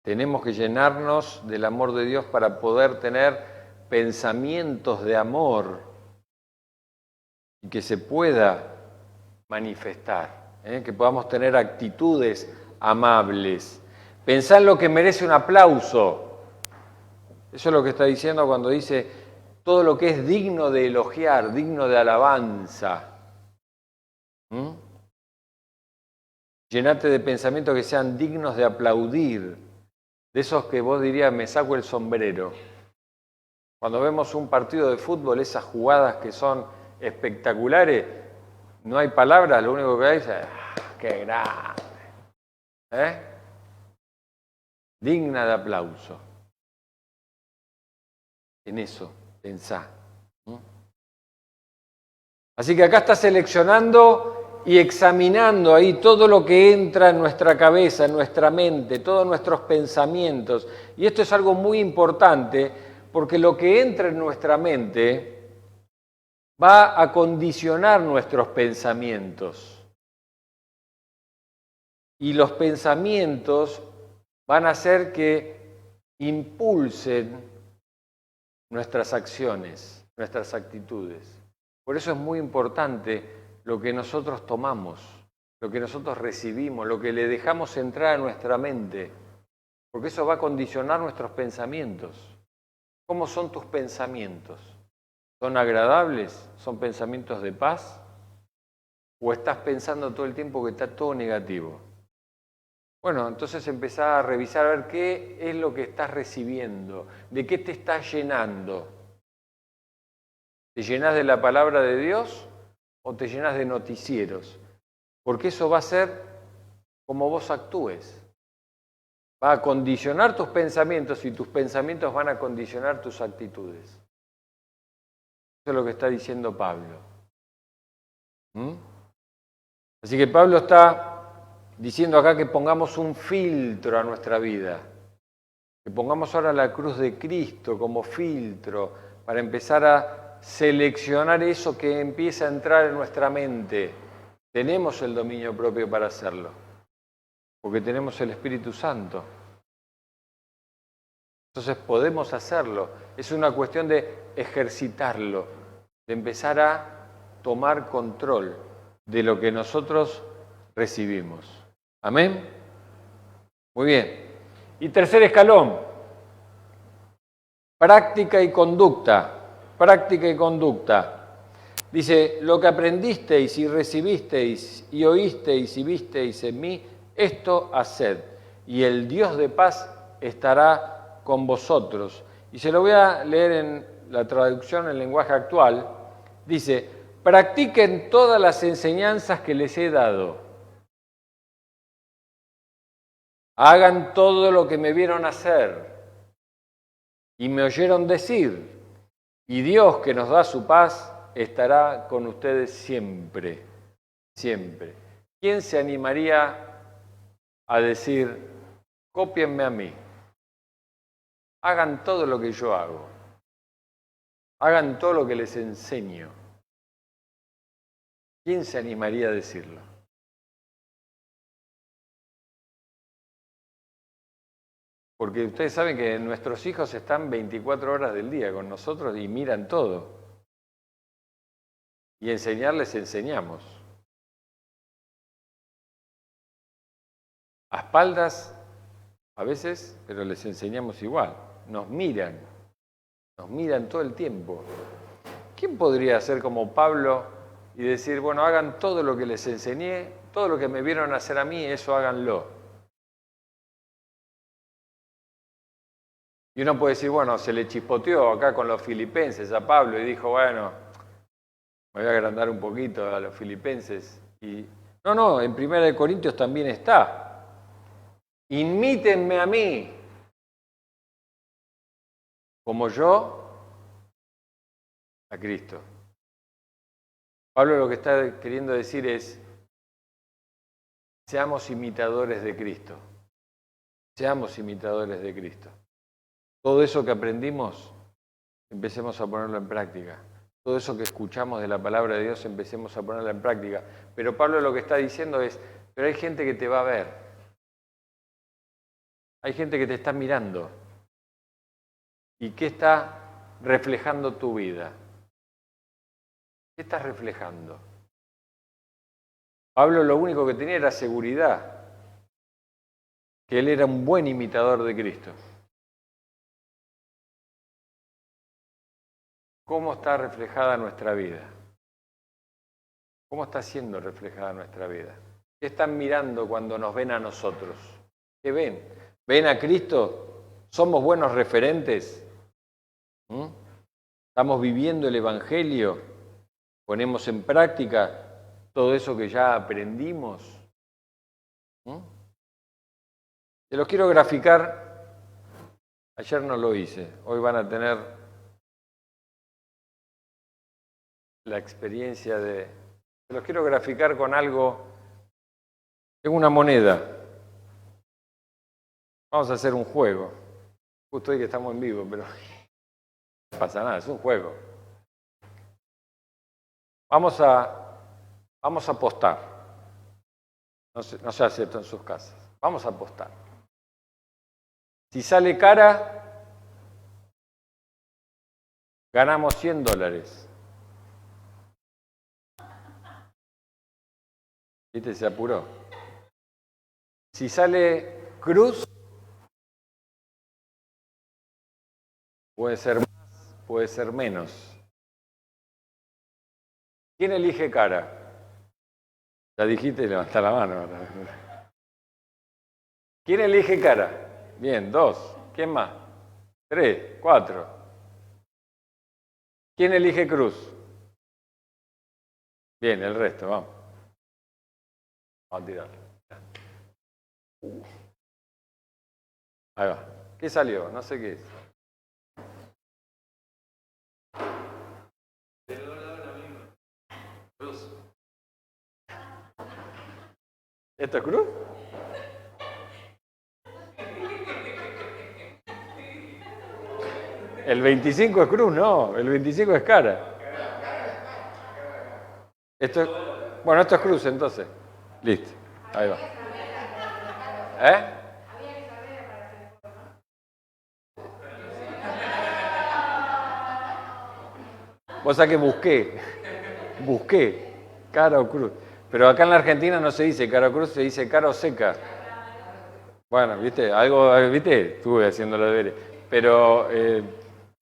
Tenemos que llenarnos del amor de Dios para poder tener pensamientos de amor y que se pueda manifestar, que podamos tener actitudes amables. Pensá en lo que merece un aplauso. Eso es lo que está diciendo cuando dice todo lo que es digno de elogiar, digno de alabanza. Llenate de pensamientos que sean dignos de aplaudir, de esos que vos dirías, me saco el sombrero. Cuando vemos un partido de fútbol, esas jugadas que son espectaculares, no hay palabras, lo único que hay es, ¡qué grande! Digna de aplauso. En eso, pensá. Así que acá está seleccionando y examinando ahí todo lo que entra en nuestra cabeza, en nuestra mente, todos nuestros pensamientos. Y esto es algo muy importante porque lo que entra en nuestra mente va a condicionar nuestros pensamientos. Y los pensamientos van a hacer que impulsen nuestras acciones, nuestras actitudes. Por eso es muy importante lo que nosotros tomamos, lo que nosotros recibimos, lo que le dejamos entrar a nuestra mente, porque eso va a condicionar nuestros pensamientos. ¿Cómo son tus pensamientos? ¿Son agradables? ¿Son pensamientos de paz? ¿O estás pensando todo el tiempo que está todo negativo? Bueno, entonces empezá a revisar a ver qué es lo que estás recibiendo, de qué te estás llenando. ¿Te llenás de la palabra de Dios o te llenás de noticieros? Porque eso va a ser como vos actúes. Va a condicionar tus pensamientos y tus pensamientos van a condicionar tus actitudes. Eso es lo que está diciendo Pablo. Así que Pablo está diciendo acá que pongamos un filtro a nuestra vida. Que pongamos ahora la cruz de Cristo como filtro para empezar a seleccionar eso que empieza a entrar en nuestra mente. Tenemos el dominio propio para hacerlo, porque tenemos el Espíritu Santo. Entonces podemos hacerlo. Es una cuestión de ejercitarlo, de empezar a tomar control de lo que nosotros recibimos. ¿Amén? Muy bien. Y tercer escalón, práctica y conducta. Práctica y conducta. Dice, lo que aprendisteis y recibisteis y oísteis y visteis en mí, esto haced, y el Dios de paz estará con vosotros. Y se lo voy a leer en la traducción en lenguaje actual. Dice, practiquen todas las enseñanzas que les he dado. Hagan todo lo que me vieron hacer y me oyeron decir. Y Dios, que nos da su paz, estará con ustedes siempre, siempre. ¿Quién se animaría a decir, cópienme a mí? Hagan todo lo que yo hago. Hagan todo lo que les enseño. ¿Quién se animaría a decirlo? Porque ustedes saben que nuestros hijos están 24 horas del día con nosotros y miran todo. Y enseñarles enseñamos. A espaldas, a veces, pero les enseñamos igual. Nos miran todo el tiempo. ¿Quién podría ser como Pablo y decir, bueno, hagan todo lo que les enseñé, todo lo que me vieron hacer a mí, eso háganlo? Y uno puede decir, bueno, se le chispoteó acá con los filipenses a Pablo y dijo, bueno, me voy a agrandar un poquito a los filipenses. Y no, en 1 Corintios también está. Imítenme a mí, como yo a Cristo. Pablo lo que está queriendo decir es, seamos imitadores de Cristo. Seamos imitadores de Cristo. Todo eso que aprendimos, empecemos a ponerlo en práctica. Todo eso que escuchamos de la palabra de Dios, empecemos a ponerlo en práctica. Pero Pablo lo que está diciendo es, pero hay gente que te va a ver. Hay gente que te está mirando. ¿Y qué está reflejando tu vida? ¿Qué estás reflejando? Pablo lo único que tenía era seguridad, que él era un buen imitador de Cristo. ¿Cómo está reflejada nuestra vida? ¿Cómo está siendo reflejada nuestra vida? ¿Qué están mirando cuando nos ven a nosotros? ¿Qué ven? ¿Ven a Cristo? ¿Somos buenos referentes? ¿Estamos viviendo el Evangelio? ¿Ponemos en práctica todo eso que ya aprendimos? Se los quiero graficar. Ayer no lo hice. Hoy van a tener la experiencia de... Se los quiero graficar con algo. Tengo una moneda. Vamos a hacer un juego. Justo hoy que estamos en vivo, pero no pasa nada, es un juego. Vamos a apostar. No se hace esto en sus casas. Vamos a apostar. Si sale cara, ganamos $100. ¿Viste? Se apuró. Si sale cruz, puede ser más, puede ser menos. ¿Quién elige cara? Ya dijiste, levanta la mano. ¿Quién elige cara? Bien, 2. ¿Quién más? 3, 4. ¿Quién elige cruz? Bien, el resto, vamos. Vamos a tirarlo. Ahí va. ¿Qué salió? No sé qué es. Cruz. ¿Esto es cruz? El 25 es cruz, no. El 25 es cara. Esto es, bueno, esto es cruz entonces. Listo. Ahí va. ¿Eh? Vos sabés que busqué cara o cruz. Pero acá en la Argentina no se dice cara o cruz, se dice cara o seca. Bueno, ¿viste? ¿Viste? Estuve haciendo los deberes. Pero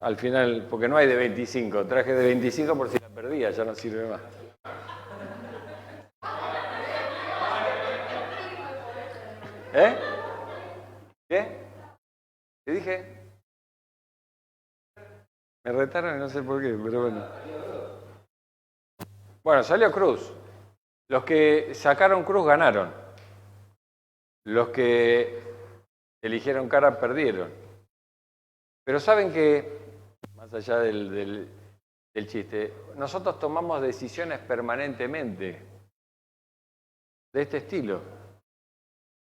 al final, porque no hay de 25. Traje de 25 por si la perdía, ya no sirve más. ¿Eh? ¿Qué? ¿Qué dije? Me retaron y no sé por qué, pero bueno. Bueno, salió cruz. Los que sacaron cruz ganaron. Los que eligieron cara perdieron. Pero saben que, más allá del del chiste. Nosotros tomamos decisiones permanentemente de este estilo.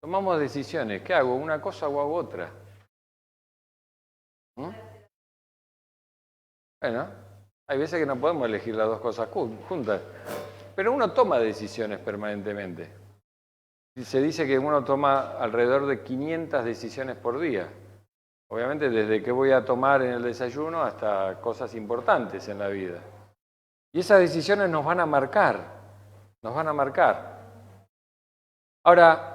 Tomamos decisiones. ¿Qué hago? ¿Una cosa o hago otra? Bueno, hay veces que no podemos elegir las dos cosas juntas. Pero uno toma decisiones permanentemente. Se dice que uno toma alrededor de 500 decisiones por día. Obviamente desde qué voy a tomar en el desayuno hasta cosas importantes en la vida. Y esas decisiones nos van a marcar, nos van a marcar. Ahora,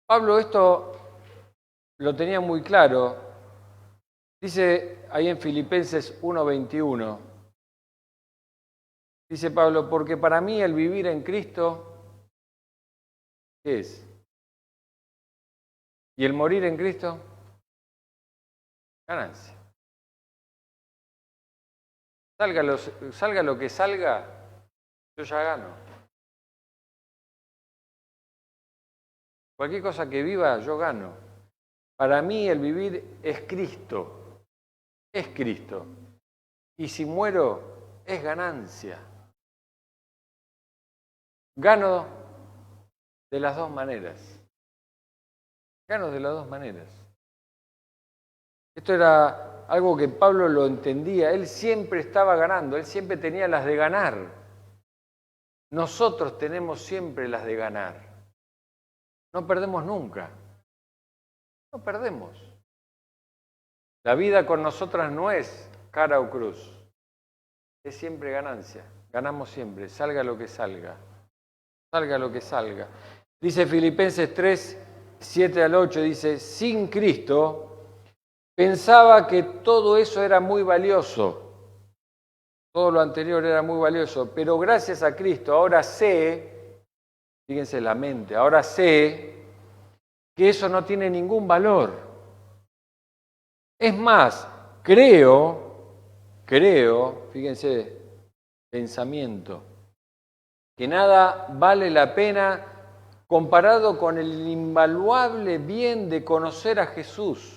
Pablo esto lo tenía muy claro. Dice ahí en Filipenses 1:21, dice Pablo, porque para mí el vivir en Cristo, ¿qué es? ¿Y el morir en Cristo? Ganancia. Salga lo que salga, yo ya gano. Cualquier cosa que viva, yo gano. Para mí el vivir es Cristo. Es Cristo. Y si muero, es ganancia. Gano de las dos maneras. Gano de las dos maneras. Esto era algo que Pablo lo entendía. Él siempre estaba ganando, él siempre tenía las de ganar. Nosotros tenemos siempre las de ganar. No perdemos nunca. No perdemos. La vida con nosotras no es cara o cruz. Es siempre ganancia. Ganamos siempre, salga lo que salga. Salga lo que salga. Dice Filipenses 3:7-8, dice, sin Cristo pensaba que todo eso era muy valioso. Todo lo anterior era muy valioso, pero gracias a Cristo ahora sé, fíjense la mente, ahora sé que eso no tiene ningún valor. Es más, creo, fíjense, pensamiento, que nada vale la pena comparado con el invaluable bien de conocer a Jesús.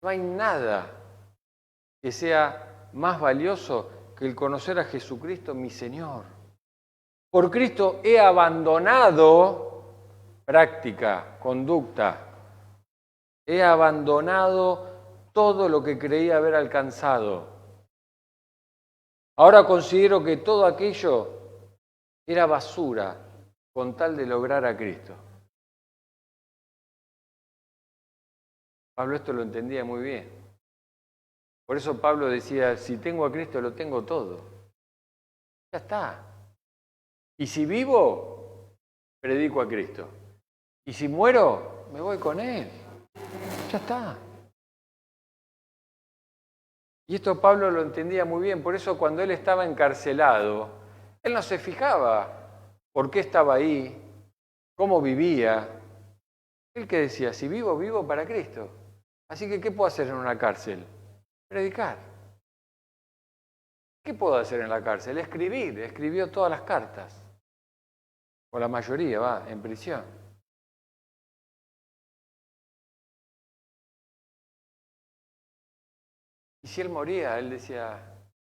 No hay nada que sea más valioso que el conocer a Jesucristo, mi Señor. Por Cristo he abandonado práctica, conducta. He abandonado todo lo que creía haber alcanzado. Ahora considero que todo aquello era basura con tal de lograr a Cristo. Pablo esto lo entendía muy bien. Por eso Pablo decía, si tengo a Cristo lo tengo todo. Ya está. Y si vivo, predico a Cristo. Y si muero, me voy con Él. Ya está. Y esto Pablo lo entendía muy bien. Por eso cuando él estaba encarcelado, él no se fijaba por qué estaba ahí, cómo vivía. Él que decía, si vivo, vivo para Cristo. Así que, ¿qué puedo hacer en una cárcel? Predicar. ¿Qué puedo hacer en la cárcel? Escribir. Escribió todas las cartas. O la mayoría, en prisión. Y si él moría, él decía,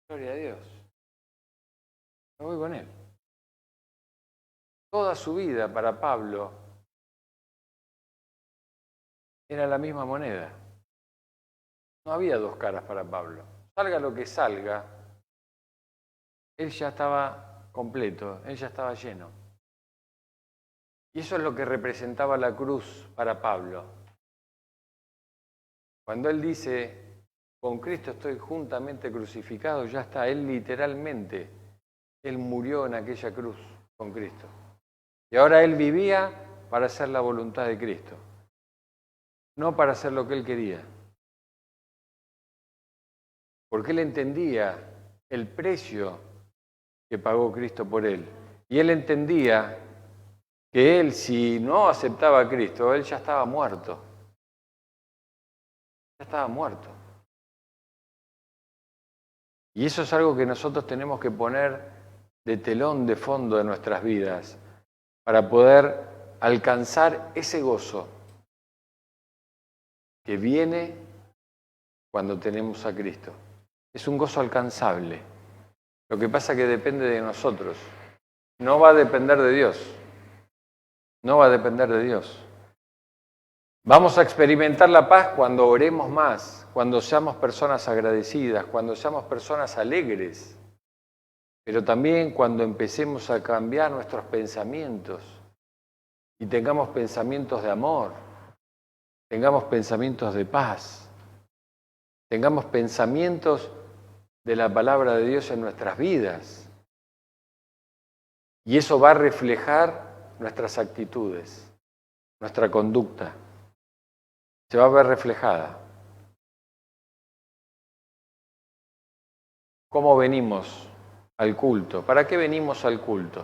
gloria a Dios. Me voy con él. Toda su vida para Pablo era la misma moneda. No había dos caras para Pablo. Salga lo que salga, él ya estaba completo, él ya estaba lleno. Y eso es lo que representaba la cruz para Pablo. Cuando él dice, con Cristo estoy juntamente crucificado, ya está, él literalmente, él murió en aquella cruz con Cristo. Y ahora él vivía para hacer la voluntad de Cristo, no para hacer lo que él quería. Porque él entendía el precio que pagó Cristo por él. Y él entendía que él, si no aceptaba a Cristo, él ya estaba muerto. Ya estaba muerto. Y eso es algo que nosotros tenemos que poner de telón de fondo de nuestras vidas para poder alcanzar ese gozo que viene cuando tenemos a Cristo. Es un gozo alcanzable. Lo que pasa es que depende de nosotros. No va a depender de Dios. No va a depender de Dios. Vamos a experimentar la paz cuando oremos más, cuando seamos personas agradecidas, cuando seamos personas alegres, pero también cuando empecemos a cambiar nuestros pensamientos y tengamos pensamientos de amor, tengamos pensamientos de paz, tengamos pensamientos de la palabra de Dios en nuestras vidas. Y eso va a reflejar nuestras actitudes, nuestra conducta. Se va a ver reflejada. ¿Cómo venimos al culto? ¿Para qué venimos al culto?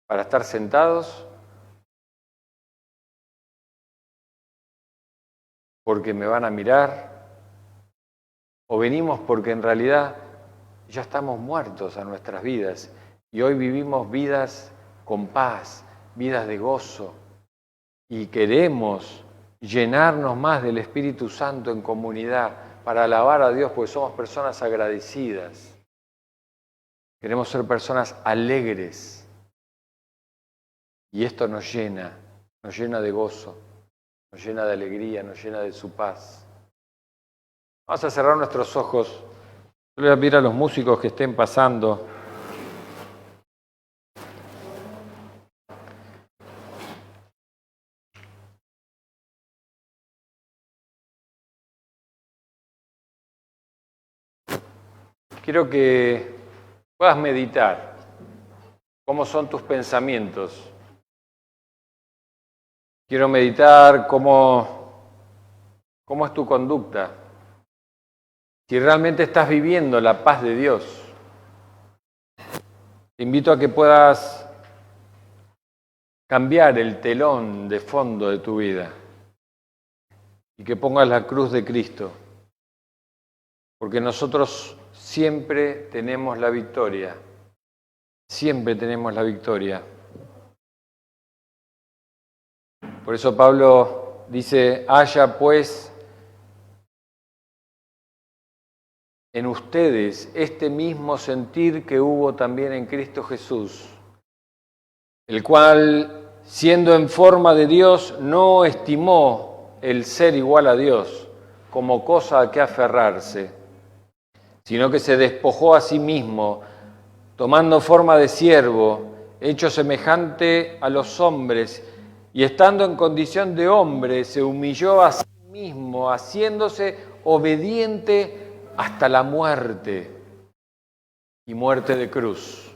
¿Para estar sentados? ¿Porque me van a mirar? ¿O venimos porque en realidad ya estamos muertos a nuestras vidas y hoy vivimos vidas con paz, vidas de gozo y queremos llenarnos más del Espíritu Santo en comunidad para alabar a Dios porque somos personas agradecidas? Queremos ser personas alegres y esto nos llena de gozo, nos llena de alegría, nos llena de su paz. Vamos a cerrar nuestros ojos. Yo le voy a pedir a los músicos que estén pasando. Quiero que puedas meditar cómo son tus pensamientos. Quiero meditar cómo es tu conducta. Si realmente estás viviendo la paz de Dios. Te invito a que puedas cambiar el telón de fondo de tu vida y que pongas la cruz de Cristo. Porque nosotros siempre tenemos la victoria. Siempre tenemos la victoria. Por eso Pablo dice, haya pues en ustedes este mismo sentir que hubo también en Cristo Jesús, el cual, siendo en forma de Dios, no estimó el ser igual a Dios como cosa a que aferrarse, sino que se despojó a sí mismo, tomando forma de siervo, hecho semejante a los hombres, y estando en condición de hombre, se humilló a sí mismo, haciéndose obediente hasta la muerte, y muerte de cruz.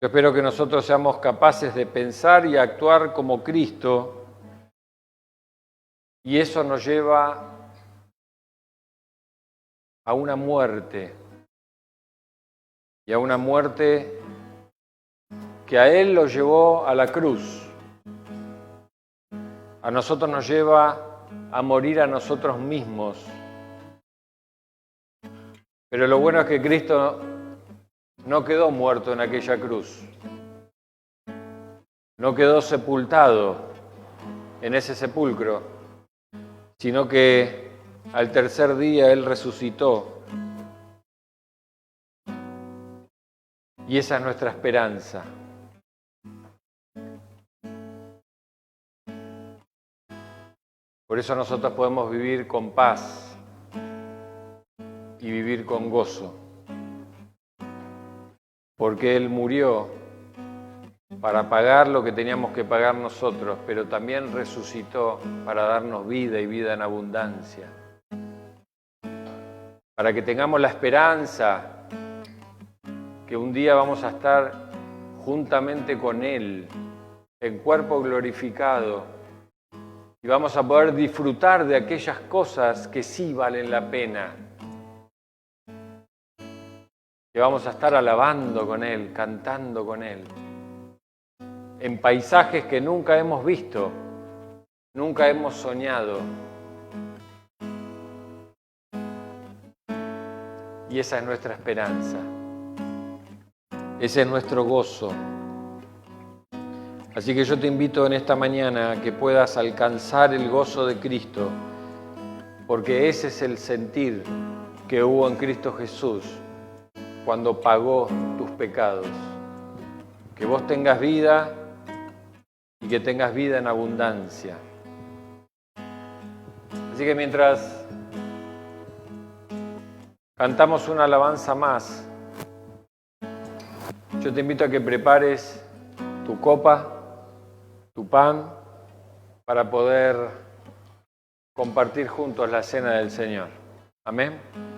Yo espero que nosotros seamos capaces de pensar y actuar como Cristo, y eso nos lleva a una muerte, y a una muerte que a Él lo llevó a la cruz. A nosotros nos lleva a morir a nosotros mismos. Pero lo bueno es que Cristo no quedó muerto en aquella cruz. No quedó sepultado en ese sepulcro, sino que al tercer día Él resucitó. Y esa es nuestra esperanza. Por eso nosotros podemos vivir con paz y vivir con gozo. Porque Él murió para pagar lo que teníamos que pagar nosotros, pero también resucitó para darnos vida y vida en abundancia. Para que tengamos la esperanza que un día vamos a estar juntamente con Él, en cuerpo glorificado, y vamos a poder disfrutar de aquellas cosas que sí valen la pena. Que vamos a estar alabando con Él, cantando con Él, en paisajes que nunca hemos visto, nunca hemos soñado. Y esa es nuestra esperanza. Ese es nuestro gozo. Así que yo te invito en esta mañana a que puedas alcanzar el gozo de Cristo, porque ese es el sentir que hubo en Cristo Jesús cuando pagó tus pecados. Que vos tengas vida y que tengas vida en abundancia. Así que mientras cantamos una alabanza más, yo te invito a que prepares tu copa, tu pan, para poder compartir juntos la cena del Señor. Amén.